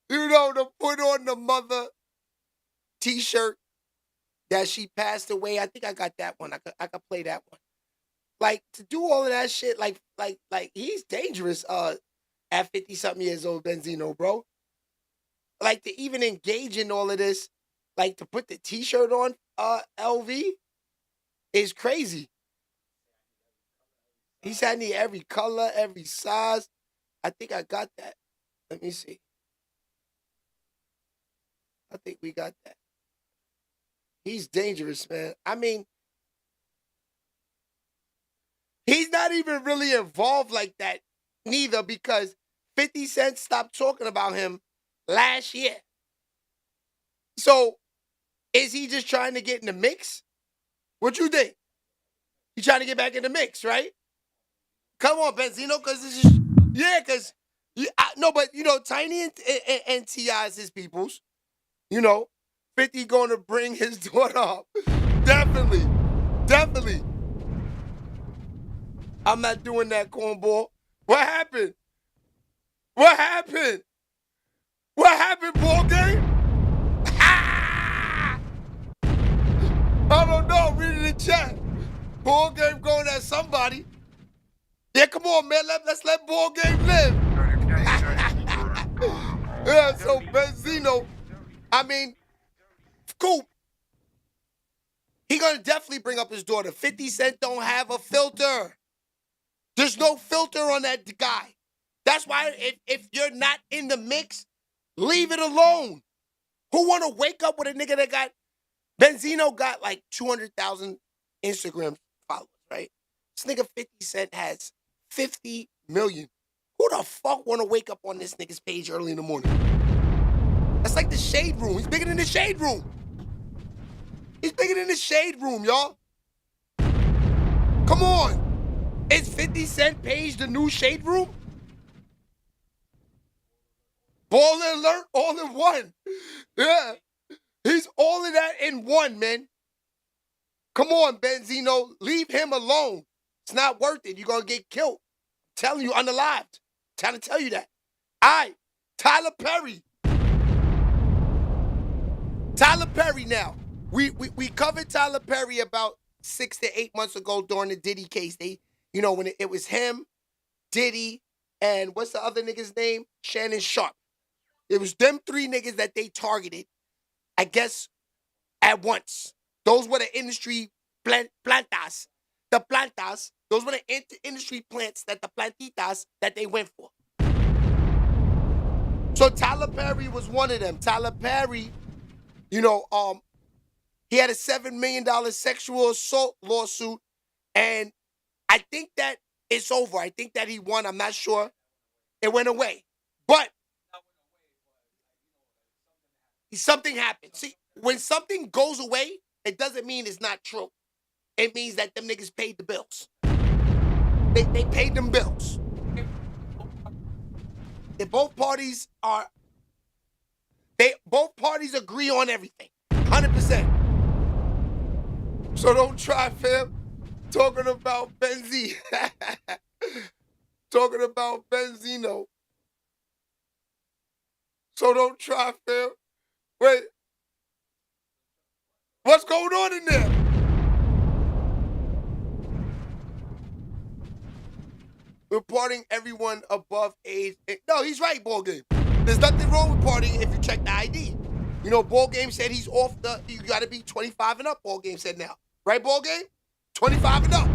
know, to put on the mother T-shirt that she passed away. I think I got that one. I could play that one. Like, to do all of that shit, like he's dangerous. At 50 something years old, Benzino, bro. Like, to even engage in all of this, like to put the T-shirt on, LV, is crazy. He said I need every color, every size. I think I got that. Let me see. I think we got that. He's dangerous, man. I mean, he's not even really involved like that, neither, because 50 Cent stopped talking about him last year. So, is he just trying to get in the mix? What you think? He trying to get back in the mix, right? Come on, Benzino, because this is, yeah, because, no, but, you know, Tiny and T.I. is his peoples. You know, 50 going to bring his daughter up. Definitely. I'm not doing that, cornball. What happened? What happened, ball game? I don't know. Read it in the chat. Ball game going at somebody. Yeah, come on, man. Let's let ball game live. Yeah, so Benzino, I mean, Scoop, he gonna definitely bring up his daughter. 50 Cent don't have a filter. There's no filter on that guy. That's why if you're not in the mix, leave it alone. Who want to wake up with a nigga that got, Benzino got like 200,000 Instagram right? This nigga 50 Cent has 50 million. Who the fuck want to wake up on this nigga's page early in the morning? That's like the Shade Room. He's bigger than the Shade Room. He's bigger than the Shade Room, y'all. Come on. Is 50 Cent page the new Shade Room? Baller alert, all in one. Yeah. He's all of that in one, man. Come on, Benzino. Leave him alone. It's not worth it. You're going to get killed. I'm telling you, unalived. I'm trying to tell you that. All right. Tyler Perry. Tyler Perry now. We covered Tyler Perry about 6 to 8 months ago during the Diddy case. When it was him, Diddy, and what's the other nigga's name? Shannon Sharp. It was them three niggas that they targeted, I guess, at once. Those were the industry plantas. The plantas, those were the industry plants that the plantitas that they went for. So Tyler Perry was one of them. Tyler Perry, he had a $7 million sexual assault lawsuit, and I think that it's over. I think that he won. I'm not sure. It went away. But something happened. See, when something goes away, it doesn't mean it's not true. It means that them niggas paid the bills. They paid them bills. Both parties agree on everything. 100%. So don't try, fam. Talking about Benzino. Talking about Benzino. So don't try, fam. Wait. What's going on in there? We're partying everyone above age. No, he's right, Ball Game. There's nothing wrong with partying if you check the ID. Ball Game said he's off you gotta be 25 and up, Ball Game said now. Right, Ball Game? 25 and up.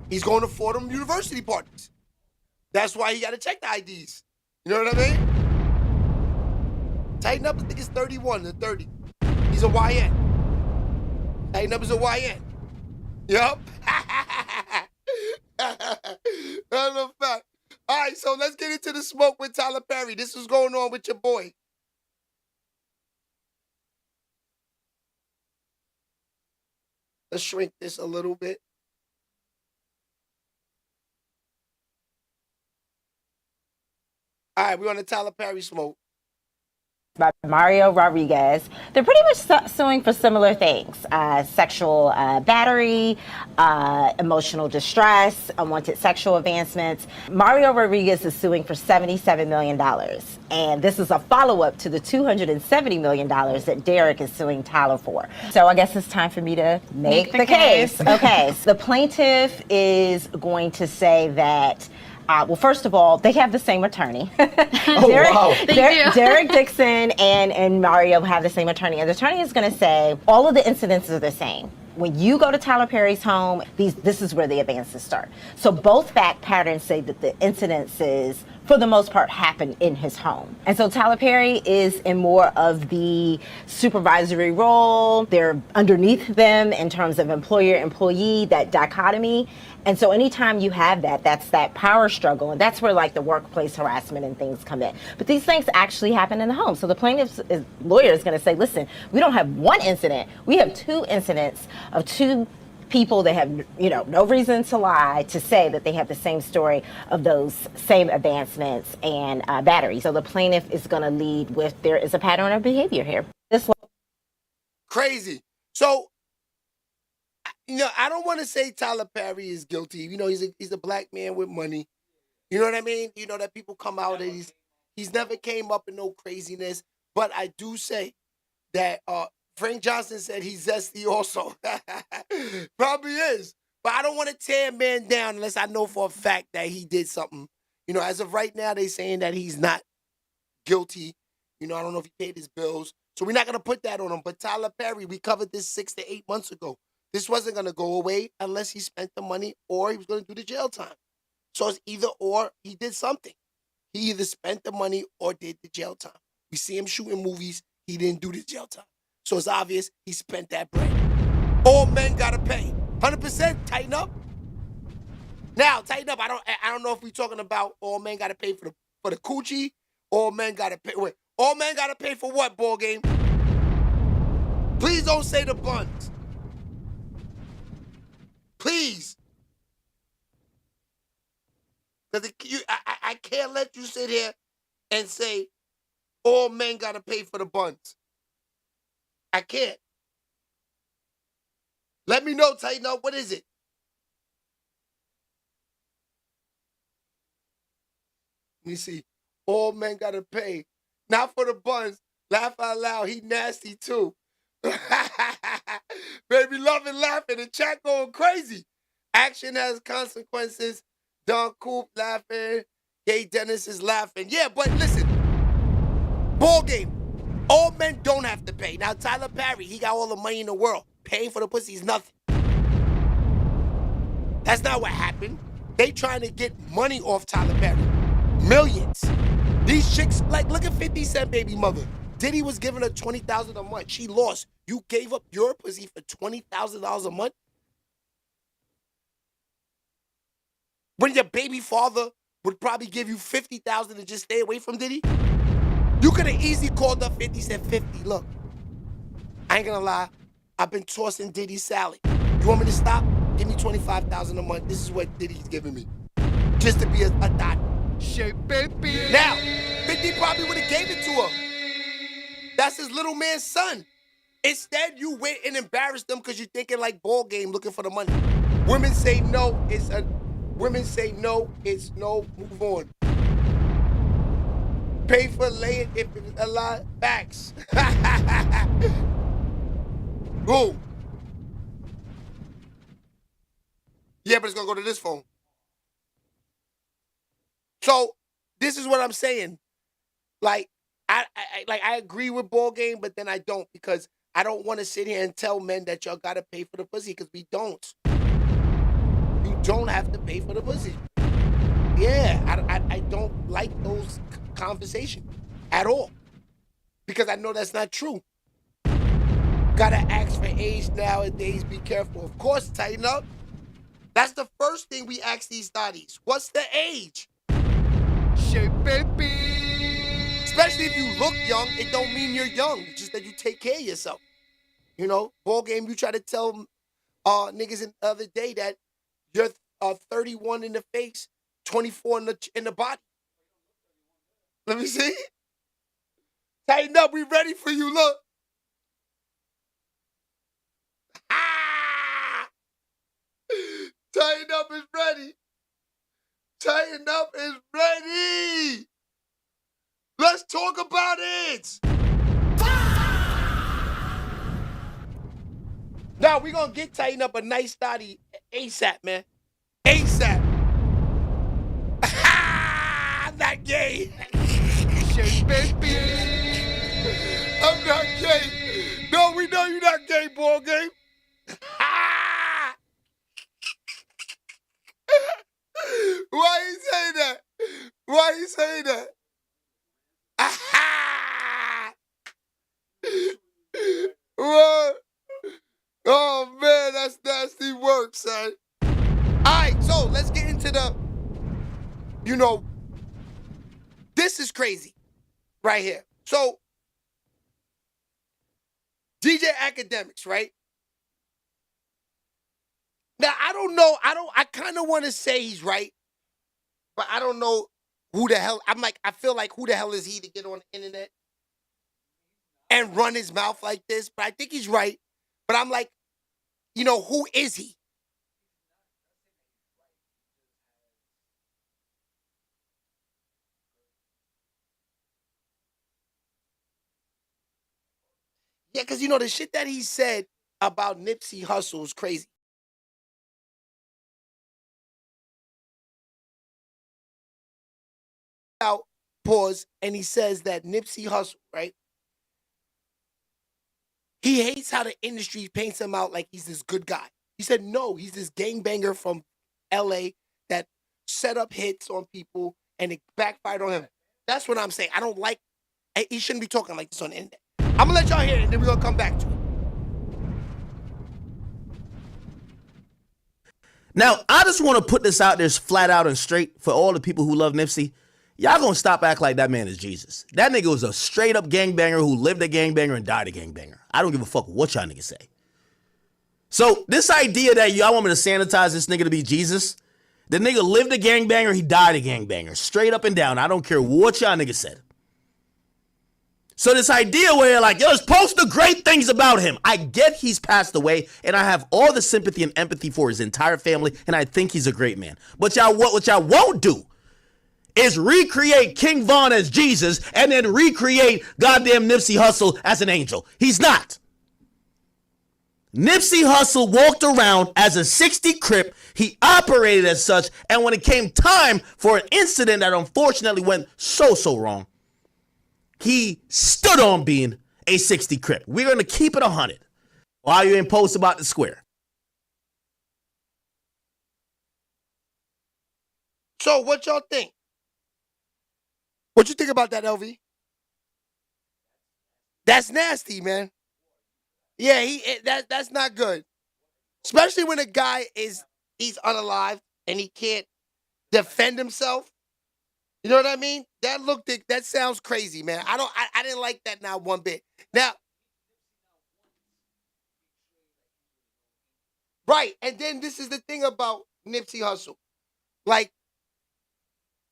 He's going to Fordham University parties. That's why he gotta check the IDs. You know what I mean? Tighten up, I think it's 31 to 30. He's a YN. Tighten up is a YN. Yup. That's a fact. All right, so let's get into the smoke with Tyler Perry. This is going on with your boy. Let's shrink this a little bit. All right, we're on the Tyler Perry smoke.
By Mario Rodriguez. They're pretty much suing for similar things: sexual battery, emotional distress, unwanted sexual advancements. Mario Rodriguez is suing for $77 million. And this is a follow-up to the $270 million that Derek is suing Tyler for. So I guess it's time for me to make the case. Okay, so the plaintiff is going to say that well, first of all, they have the same attorney. Derek Dixon and Mario have the same attorney. And the attorney is going to say all of the incidents are the same. When you go to Tyler Perry's home, this is where the advances start. So both fact patterns say that the incidences, for the most part, happen in his home. And so Tyler Perry is in more of the supervisory role. They're underneath them in terms of employer-employee, that dichotomy. And so anytime you have that, that's that power struggle. And that's where like the workplace harassment and things come in. But these things actually happen in the home. So the plaintiff's lawyer is going to say, listen, we don't have one incident. We have two incidents of two people that have, no reason to lie, to say that they have the same story of those same advancements and battery. So the plaintiff is going to lead with there is a pattern of behavior here.
Crazy. So, I don't want to say Tyler Perry is guilty. He's a black man with money. You know what I mean? That people come out and he's never came up in no craziness. But I do say that Frank Johnson said he's zesty also. Probably is. But I don't want to tear a man down unless I know for a fact that he did something. As of right now, they're saying that he's not guilty. I don't know if he paid his bills. So we're not going to put that on him. But Tyler Perry, we covered this 6 to 8 months ago. This wasn't going to go away unless he spent the money or he was going to do the jail time. So it's either or, he did something. He either spent the money or did the jail time. We see him shooting movies. He didn't do the jail time. So it's obvious he spent that bread. All men gotta pay. 100%. Tighten up. Now, tighten up. I don't know if we're talking about all men gotta pay for the coochie. All men gotta pay. Wait, all men gotta pay for what, ball game? Please don't say the buns. Please. Because I can't let you sit here and say all men gotta pay for the buns. I can't. Let me know, tighten up. What is it? Let me see. All men gotta pay. Not for the buns. Laugh out loud. He nasty too. Baby loving laughing. The chat going crazy. Action has consequences. Don Coop laughing. Gay Dennis is laughing. Yeah, but listen. Ball game. All men don't have to pay. Now, Tyler Perry, he got all the money in the world. Paying for the pussy is nothing. That's not what happened. They trying to get money off Tyler Perry. Millions. These chicks, like, look at 50 Cent baby mother. Diddy was giving her $20,000 a month. She lost. You gave up your pussy for $20,000 a month? When your baby father would probably give you $50,000 to just stay away from Diddy? You could have easily called up 50, said 50. Look, I ain't gonna lie. I've been tossing Diddy salad. You want me to stop? Give me $25,000 a month. This is what Diddy's giving me. Just to be a dot.
Shake, baby.
Now, 50 probably would have gave it to her. That's his little man's son. Instead, you went and embarrassed them because you're thinking like ball game looking for the money. Women say no, women say no, it's no, move on. Pay for laying if it's a lot. Facts. Who? Yeah, but it's gonna go to this phone. So this is what I'm saying. Like, I agree with ball game, but then I don't, because I don't want to sit here and tell men that y'all gotta pay for the pussy, because we don't. You don't have to pay for the pussy. Yeah, I don't like those conversations at all, because I know that's not true. Gotta ask for age nowadays. Be careful. Of course, tighten up. That's the first thing we ask these thotties. What's the age?
Shake, baby.
Especially if you look young, it don't mean you're young. It's just that you take care of yourself. You know, ball game, you try to tell niggas the other day that you're 31 in the face, 24 in the body. Let me see. Tighten up, we ready for you, look. Tighten up is ready. Tighten up is ready. Let's talk about it. Now, we're going to get tighten up a nice thotty ASAP, man. ASAP. I'm not gay.
Shake, baby.
I'm not gay. No, we know you're not gay, ball game. Why you say that? Why you say that? What? Oh, man, that's nasty work, son. All right, so let's get into the, this is crazy right here. So, DJ Akademiks, right? Now, I don't know. I kind of want to say he's right, but I don't know who the hell. I feel like who the hell is he to get on the internet and run his mouth like this? But I think he's right. But I'm like, who is he? Yeah, because, the shit that he said about Nipsey Hussle is crazy. Out, pause, and he says that Nipsey Hussle, right? He hates how the industry paints him out like he's this good guy. He said, no, he's this gangbanger from LA that set up hits on people and it backfired on him. That's what I'm saying. I don't like, he shouldn't be talking like this on the internet. I'm going to let y'all hear it and then we're going to come back to it.
Now, I just want to put this out there flat out and straight for all the people who love Nipsey. Y'all gonna stop acting like that man is Jesus. That nigga was a straight up gangbanger who lived a gangbanger and died a gangbanger. I don't give a fuck what y'all niggas say. So this idea that y'all want me to sanitize this nigga to be Jesus, the nigga lived a gangbanger, he died a gangbanger. Straight up and down. I don't care what y'all niggas said. So this idea where you're like, yo, let's post the great things about him. I get he's passed away, and I have all the sympathy and empathy for his entire family, and I think he's a great man. But what y'all won't do is recreate King Von as Jesus and then recreate goddamn Nipsey Hussle as an angel. He's not. Nipsey Hussle walked around as a 60 Crip. He operated as such, and when it came time for an incident that unfortunately went so wrong, he stood on being a 60 Crip. We're going to keep it 100 while you ain't post about the square.
So what y'all think? What you think about that, LV? That's nasty, man. Yeah, that's not good. Especially when a guy he's unalive and he can't defend himself. You know what I mean? That sounds crazy, man. I didn't like that not one bit. Now, right, and then this is the thing about Nipsey Hussle. Like,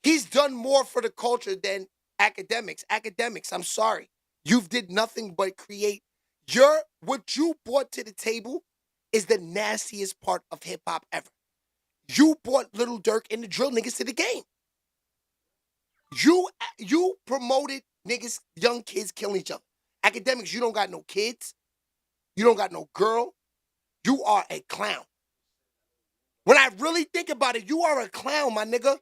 he's done more for the culture than Akademiks. Akademiks, I'm sorry. You've did nothing but create what you brought to the table is the nastiest part of hip hop ever. You brought Little Durk and the drill niggas to the game. You promoted niggas, young kids killing each other. Akademiks, you don't got no kids. You don't got no girl. You are a clown. When I really think about it, you are a clown, my nigga.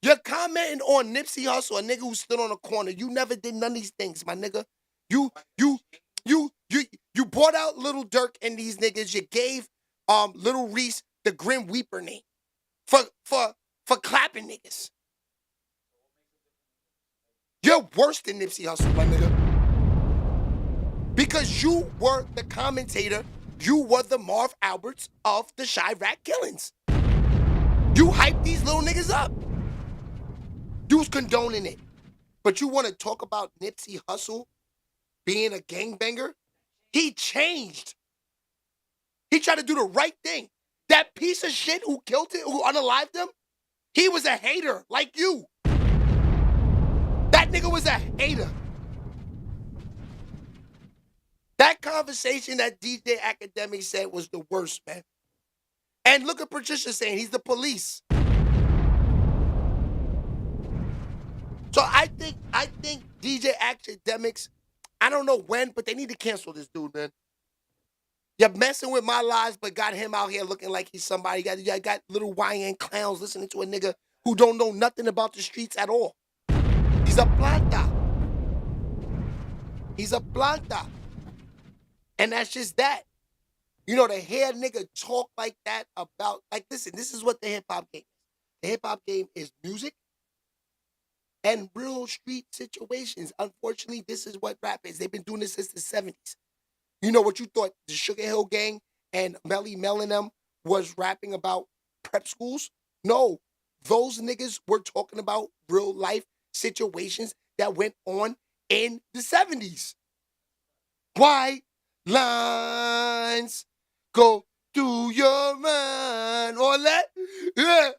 You're commenting on Nipsey Hussle, a nigga who stood on a corner. You never did none of these things, my nigga. You brought out Little Durk and these niggas. You gave Little Reese the Grim Reaper name for clapping niggas. You're worse than Nipsey Hussle, my nigga. Because you were the commentator. You were the Marv Alberts of the Chirac killings. You hyped these little niggas up. You was condoning it. But you want to talk about Nipsey Hussle being a gangbanger? He changed. He tried to do the right thing. That piece of shit who killed it, who unalived him, he was a hater like you. That nigga was a hater. That conversation that DJ Akademiks said was the worst, man. And look at Patricia saying he's the police. So I think DJ Akademiks, I don't know when, but they need to cancel this dude, man. You're messing with my lives, but got him out here looking like he's somebody. You got little YN clowns listening to a nigga who don't know nothing about the streets at all. He's a planta. He's a planta. And that's just that. You know, to hear a nigga talk like that about, like, listen, this is what the hip-hop game is. The hip-hop game is music and real street situations. Unfortunately, this is what rap is. They've been doing this since the 70s. You know what you thought the Sugar Hill Gang and Melly Mel and them was rapping about prep schools? No, those niggas were talking about real life situations that went on in the 70s. White lines go through your mind. All that? Yeah.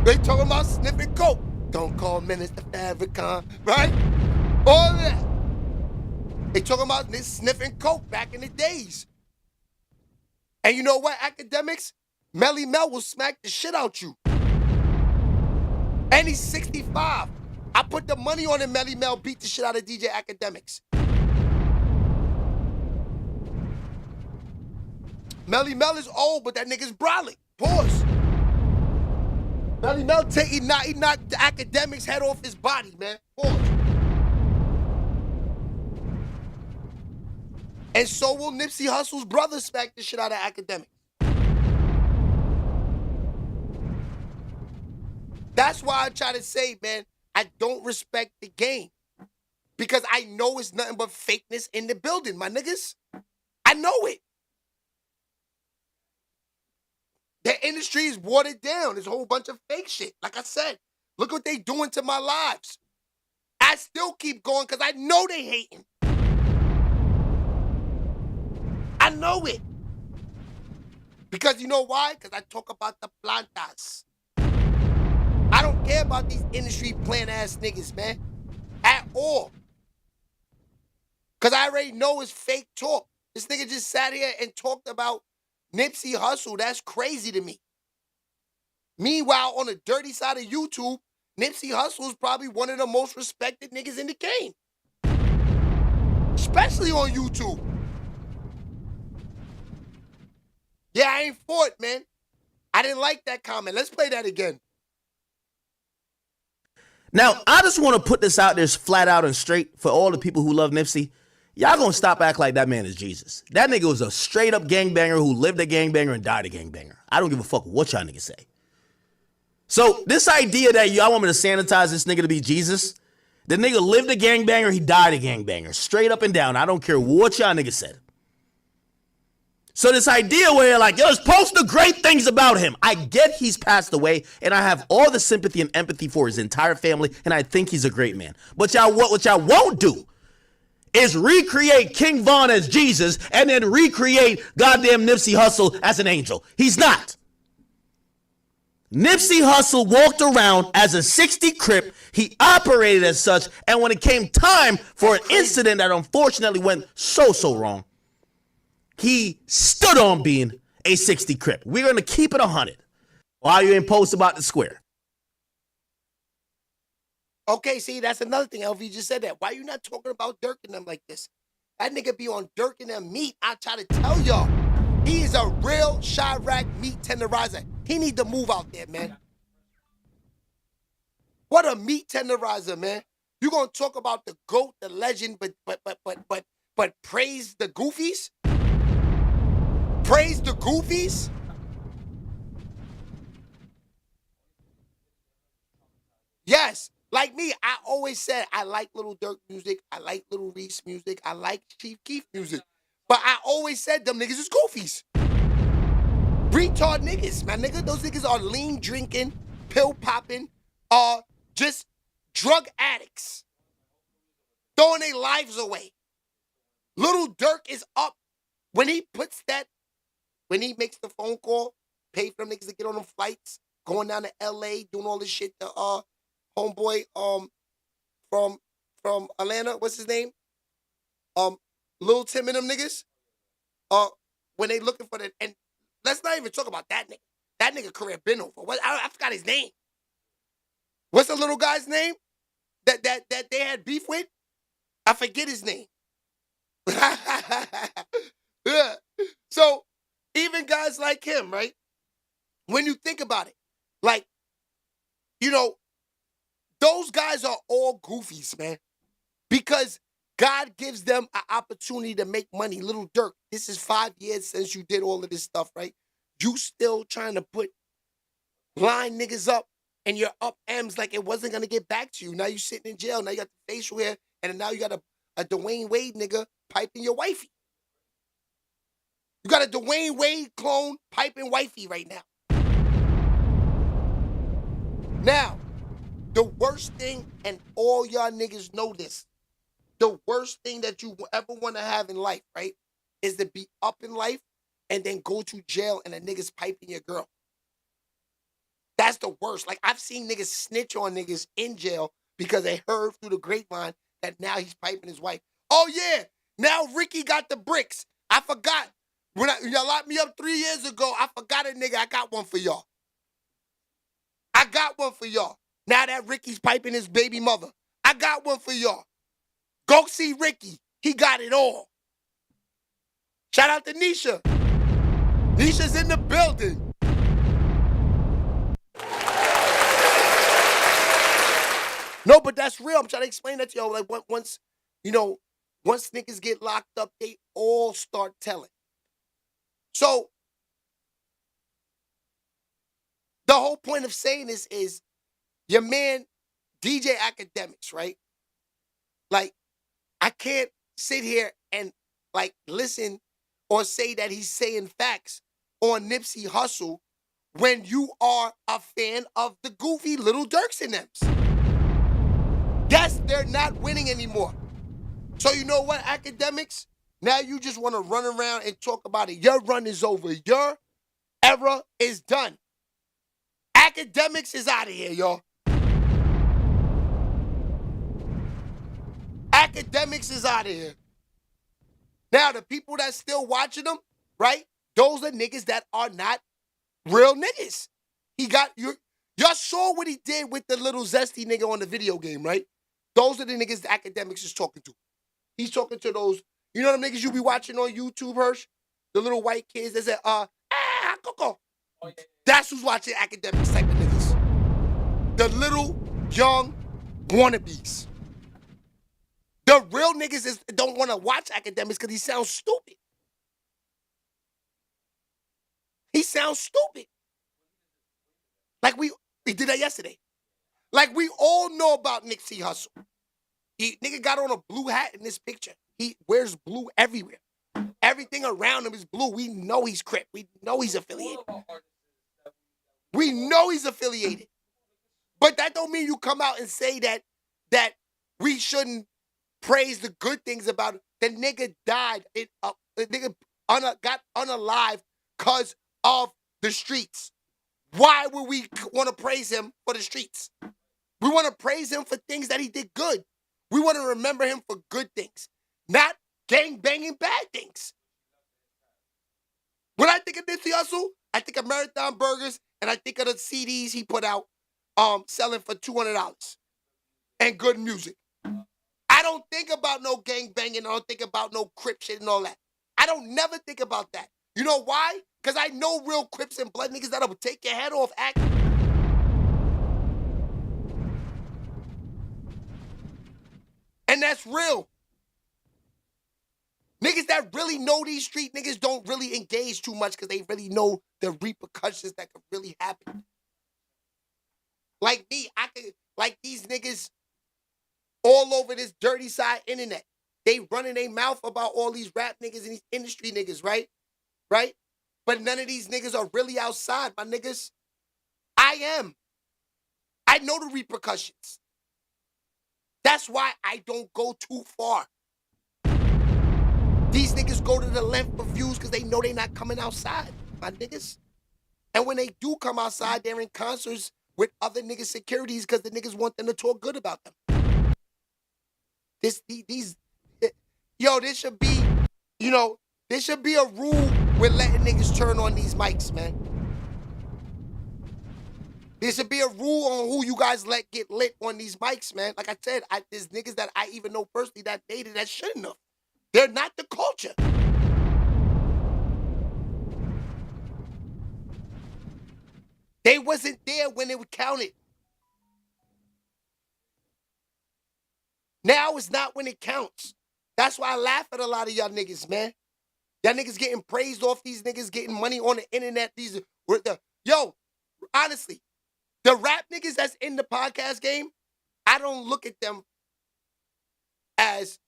They talking about sniffing coke. Don't call Minister Farrakhan, right? All that. They talking about this sniffing coke back in the days. And you know what, Akademiks? Melly Mel will smack the shit out you. And he's 65. I put the money on him. Melly Mel beat the shit out of DJ Akademiks. Melly Mel is old, but that nigga's brolic. Pause. Melly Mel he knocked the Akademiks' head off his body, man. Pause. And so will Nipsey Hussle's brother smack the shit out of Akademiks. That's why I try to say, man, I don't respect the game. Because I know it's nothing but fakeness in the building, my niggas. I know it. The industry industry is watered down. There's a whole bunch of fake shit. Like I said, look what they doing to my lives. I still keep going because I know they hating. I know it. Because you know why? Because I talk about the plantas. I don't care about these industry plant ass niggas, man. At all. Because I already know it's fake talk. This nigga just sat here and talked about Nipsey Hussle. That's crazy to me. Meanwhile, on the dirty side of YouTube, Nipsey Hussle is probably one of the most respected niggas in the game. Especially on YouTube. Yeah, I ain't for it, man. I didn't like that comment. Let's play that again.
Now, I just want to put this out there flat out and straight for all the people who love Nipsey. Y'all gonna stop acting like that man is Jesus. That nigga was a straight up gangbanger who lived a gangbanger and died a gangbanger. I don't give a fuck what y'all niggas say. So this idea that y'all want me to sanitize this nigga to be Jesus, the nigga lived a gangbanger, he died a gangbanger. Straight up and down. I don't care what y'all niggas said. So this idea where you're like, yo, just post the great things about him. I get he's passed away, and I have all the sympathy and empathy for his entire family, and I think he's a great man. But what y'all won't do is recreate King Von as Jesus and then recreate goddamn Nipsey Hussle as an angel. He's not. Nipsey Hussle walked around as a 60 Crip. He operated as such, and when it came time for an incident that unfortunately went so wrong, he stood on being a 60 Crip. We're going to keep it 100. Why you ain't post about the square?
Okay, see, that's another thing. LV just said that. Why you not talking about Dirk and them like this? That nigga be on Dirk and them meat. I try to tell y'all. He is a real Chirac meat tenderizer. He need to move out there, man. What a meat tenderizer, man. You gonna talk about the GOAT, the legend, but praise the goofies? Praise the goofies? Yes. Like me, I always said I like Little Dirk music. I like Little Reese music. I like Chief Keef music. But I always said them niggas is goofies. Retard niggas, my nigga. Those niggas are lean drinking, pill popping, just drug addicts. Throwing their lives away. Little Dirk is up. When he makes the phone call, pay for them niggas to get on them flights, going down to LA, doing all this shit to homeboy from Atlanta, what's his name? Lil Tim and them niggas. When they looking for and let's not even talk about that nigga. That nigga career been over. What I forgot his name. What's the little guy's name that they had beef with? I forget his name. Yeah. So even guys like him, right? When you think about it, like, you know, those guys are all goofies, man. Because God gives them an opportunity to make money. Little Dirk, this is 5 years since you did all of this stuff, right? You still trying to put line niggas up and you're up M's like it wasn't going to get back to you. Now you sitting in jail. Now you got the facial hair. And now you got a Dwayne Wade nigga piping your wifey. You got a Dwayne Wade clone piping wifey right now. Now, the worst thing, and all y'all niggas know this, the worst thing that you ever want to have in life, right, is to be up in life and then go to jail and a nigga's piping your girl. That's the worst. Like, I've seen niggas snitch on niggas in jail because they heard through the grapevine that now he's piping his wife. Oh, yeah, now Ricky got the bricks. I forgot. When y'all locked me up 3 years ago, I forgot a nigga. I got one for y'all. I got one for y'all. Now that Ricky's piping his baby mother, I got one for y'all. Go see Ricky. He got it all. Shout out to Nisha. Nisha's in the building. No, but that's real. I'm trying to explain that to y'all. Like, once niggas get locked up, they all start telling. So, the whole point of saying this is your man, DJ Akademiks, right? Like, I can't sit here and, like, listen or say that he's saying facts on Nipsey Hussle when you are a fan of the goofy little Dirks and thems. Yes, they're not winning anymore. So you know what, Akademiks? Now you just want to run around and talk about it. Your run is over. Your era is done. Akademiks is out of here, y'all. Akademiks is out of here. Now, the people that's still watching them, right? Those are niggas that are not real niggas. Y'all saw what he did with the little zesty nigga on the video game, right? Those are the niggas the Akademiks is talking to. He's talking to those, you know them niggas you be watching on YouTube, Hirsch? The little white kids that say, Coco. That's who's watching Akademiks type of niggas. The little, young wannabes. The real niggas don't want to watch Akademiks because he sounds stupid. He sounds stupid. Like we did that yesterday. Like we all know about Nipsey Hussle. Nigga got on a blue hat in this picture. He wears blue everywhere. Everything around him is blue. We know he's Crip. We know he's affiliated. We know he's affiliated. But that don't mean you come out and say that we shouldn't praise the good things about it. The nigga died. The nigga got unalive because of the streets. Why would we want to praise him for the streets? We want to praise him for things that he did good. We want to remember him for good things, not gang-banging bad things. When I think of Nipsey Hussle, I think of Marathon Burgers, and I think of the CDs he put out selling for $200 and good music. I don't think about no gang-banging. I don't think about no Crip shit and all that. I don't never think about that. You know why? Because I know real Crips and blood niggas that'll take your head off acting. And that's real. Niggas that really know these street niggas don't really engage too much because they really know the repercussions that could really happen. Like me, like these niggas all over this dirty side internet. They running their mouth about all these rap niggas and these industry niggas, right? Right? But none of these niggas are really outside, my niggas. I am. I know the repercussions. That's why I don't go too far. These niggas go to the length of views because they know they not coming outside, my niggas. And when they do come outside, they're in concerts with other niggas' securities because the niggas want them to talk good about them. This should be, there should be a rule with letting niggas turn on these mics, man. There should be a rule on who you guys let get lit on these mics, man. Like I said, there's niggas that I even know personally that dated that shouldn't have. They're not the culture. They wasn't there when it counted. Now is not when it counts. That's why I laugh at a lot of y'all niggas, man. Y'all niggas getting praised off these niggas getting money on the internet. Honestly, the rap niggas that's in the podcast game, I don't look at them as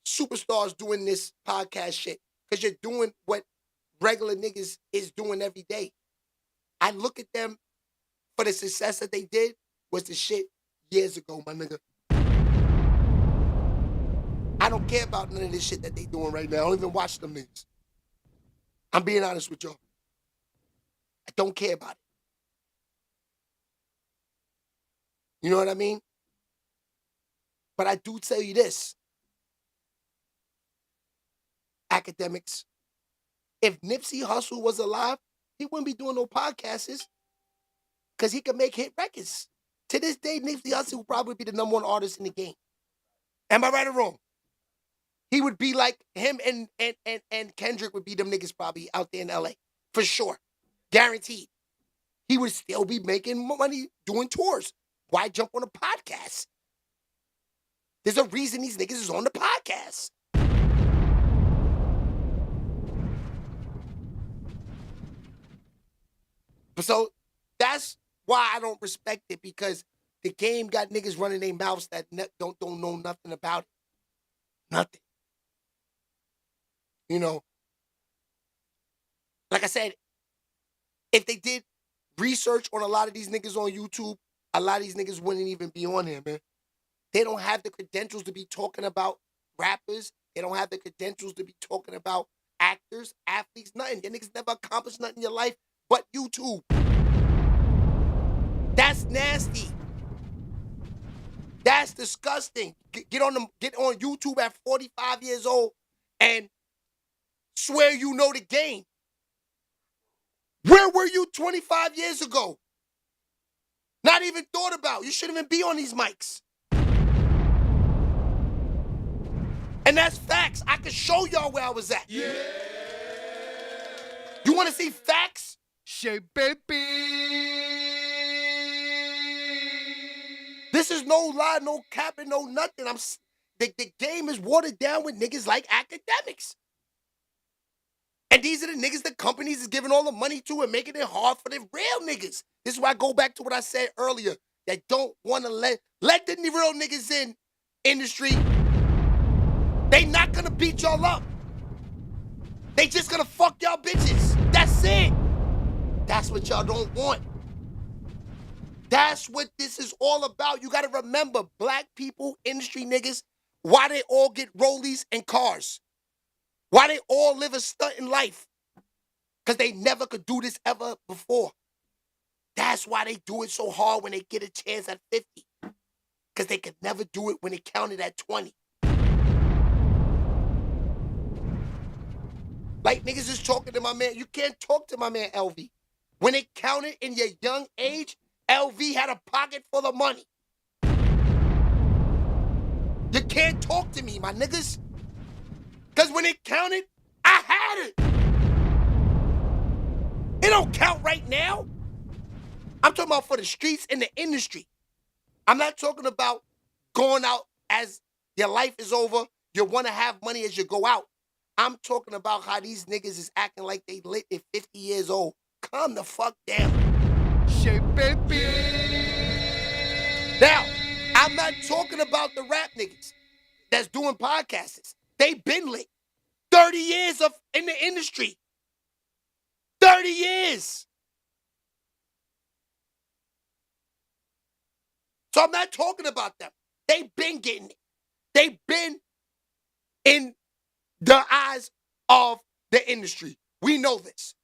superstars doing this podcast shit. Because you're doing what regular niggas is doing every day. I look at them for the success that they did was the shit years ago, my nigga. I don't care about none of this shit that they doing right now. I don't even watch them niggas. I'm being honest with y'all. I don't care about it. You know what I mean? But I do tell you this. Akademiks, if Nipsey Hussle was alive, he wouldn't be doing no podcasts because he could make hit records. To this day, Nipsey Hussle would probably be the #1 artist in the game. Am I right or wrong? He would be like him and Kendrick would be them niggas probably out there in LA. For sure. Guaranteed. He would still be making money doing tours. Why jump on a podcast? There's a reason these niggas is on the podcast. So that's why I don't respect it, because the game got niggas running their mouths that don't know nothing about it. Nothing. You know, like I said, if they did research on a lot of these niggas on YouTube, a lot of these niggas wouldn't even be on here, man. They don't have the credentials to be talking about rappers. They don't have the credentials to be talking about actors, athletes, nothing. Your niggas never accomplished nothing in your life but YouTube. That's nasty. That's disgusting. Get on YouTube at 45 years old and swear you know the game. Where were you 25 years ago? Not even thought about. You shouldn't even be on these mics. And that's facts. I can show y'all where I was at. Yeah. You want to see facts?
Shay baby.
This is no lie, no capping, no nothing. The game is watered down with niggas like Akademiks. And these are the niggas the companies is giving all the money to and making it hard for the real niggas. This is why I go back to what I said earlier. That don't want to let the real niggas in industry. They not gonna beat y'all up. They just gonna fuck y'all bitches. That's it. That's what y'all don't want. That's what this is all about. You gotta remember, black people, industry niggas, why they all get rollies and cars. Why they all live a stunting life. Because they never could do this ever before. That's why they do it so hard when they get a chance at 50. Because they could never do it when they counted at 20. Like niggas is talking to my man. You can't talk to my man LV. When it counted in your young age, LV had a pocket full of money. You can't talk to me, my niggas. Because when it counted, I had it. It don't count right now. I'm talking about for the streets and the industry. I'm not talking about going out as your life is over. You want to have money as you go out. I'm talking about how these niggas is acting like they lit at 50 years old. Calm the fuck down.
Shay baby.
Now, I'm not talking about the rap niggas that's doing podcasts. They been lit. 30 years in the industry. 30 years. So I'm not talking about them. They been getting it. They been in the eyes of the industry. We know this.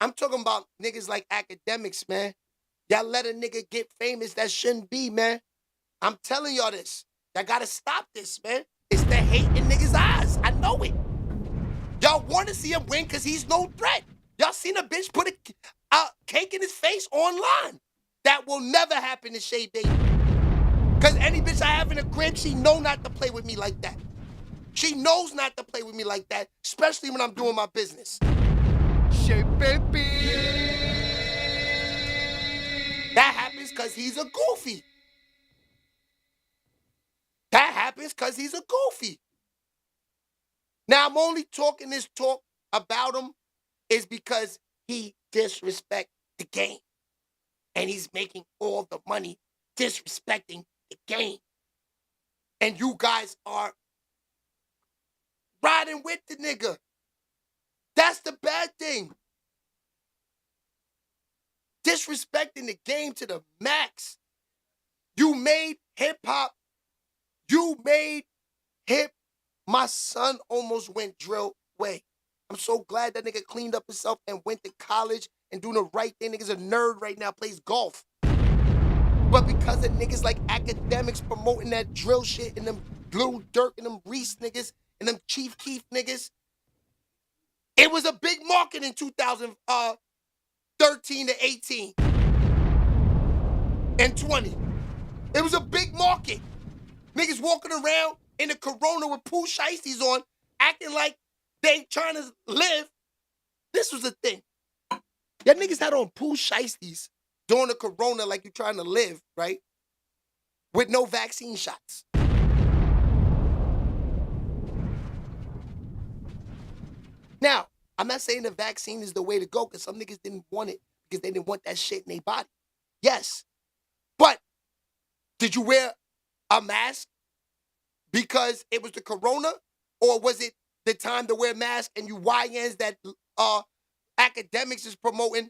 I'm talking about niggas like Akademiks, man. Y'all let a nigga get famous that shouldn't be, man. I'm telling y'all this. Y'all gotta stop this, man. It's the hate in niggas' eyes. I know it. Y'all want to see him win because he's no threat. Y'all seen a bitch put a cake in his face online. That will never happen to Shay Baby. Because any bitch I have in a crib, she know not to play with me like that. She knows not to play with me like that, especially when I'm doing my business.
Shay baby.
That happens because he's a goofy. That happens because he's a goofy. Now, I'm only talking this talk about him is because he disrespect the game. And he's making all the money disrespecting the game. And you guys are riding with the nigga. That's the bad thing. Disrespecting the game to the max. You made hip-hop. You made hip. My son almost went drill way. I'm so glad that nigga cleaned up himself and went to college and doing the right thing. Nigga's a nerd right now, plays golf. But because of niggas like Akademiks promoting that drill shit and them Lil Durk and them Reese niggas and them Chief Keef niggas, it was a big market in 2013 to 18 and 20. It was a big market. Niggas walking around in the Corona with pool shiesties on, acting like they trying to live. This was the thing. Y'all niggas had on pool shiesties during the Corona like you're trying to live, right? With no vaccine shots. Now, I'm not saying the vaccine is the way to go because some niggas didn't want it because they didn't want that shit in their body. Yes. But did you wear a mask because it was the Corona? Or was it the time to wear a mask and you YNs that Akademiks is promoting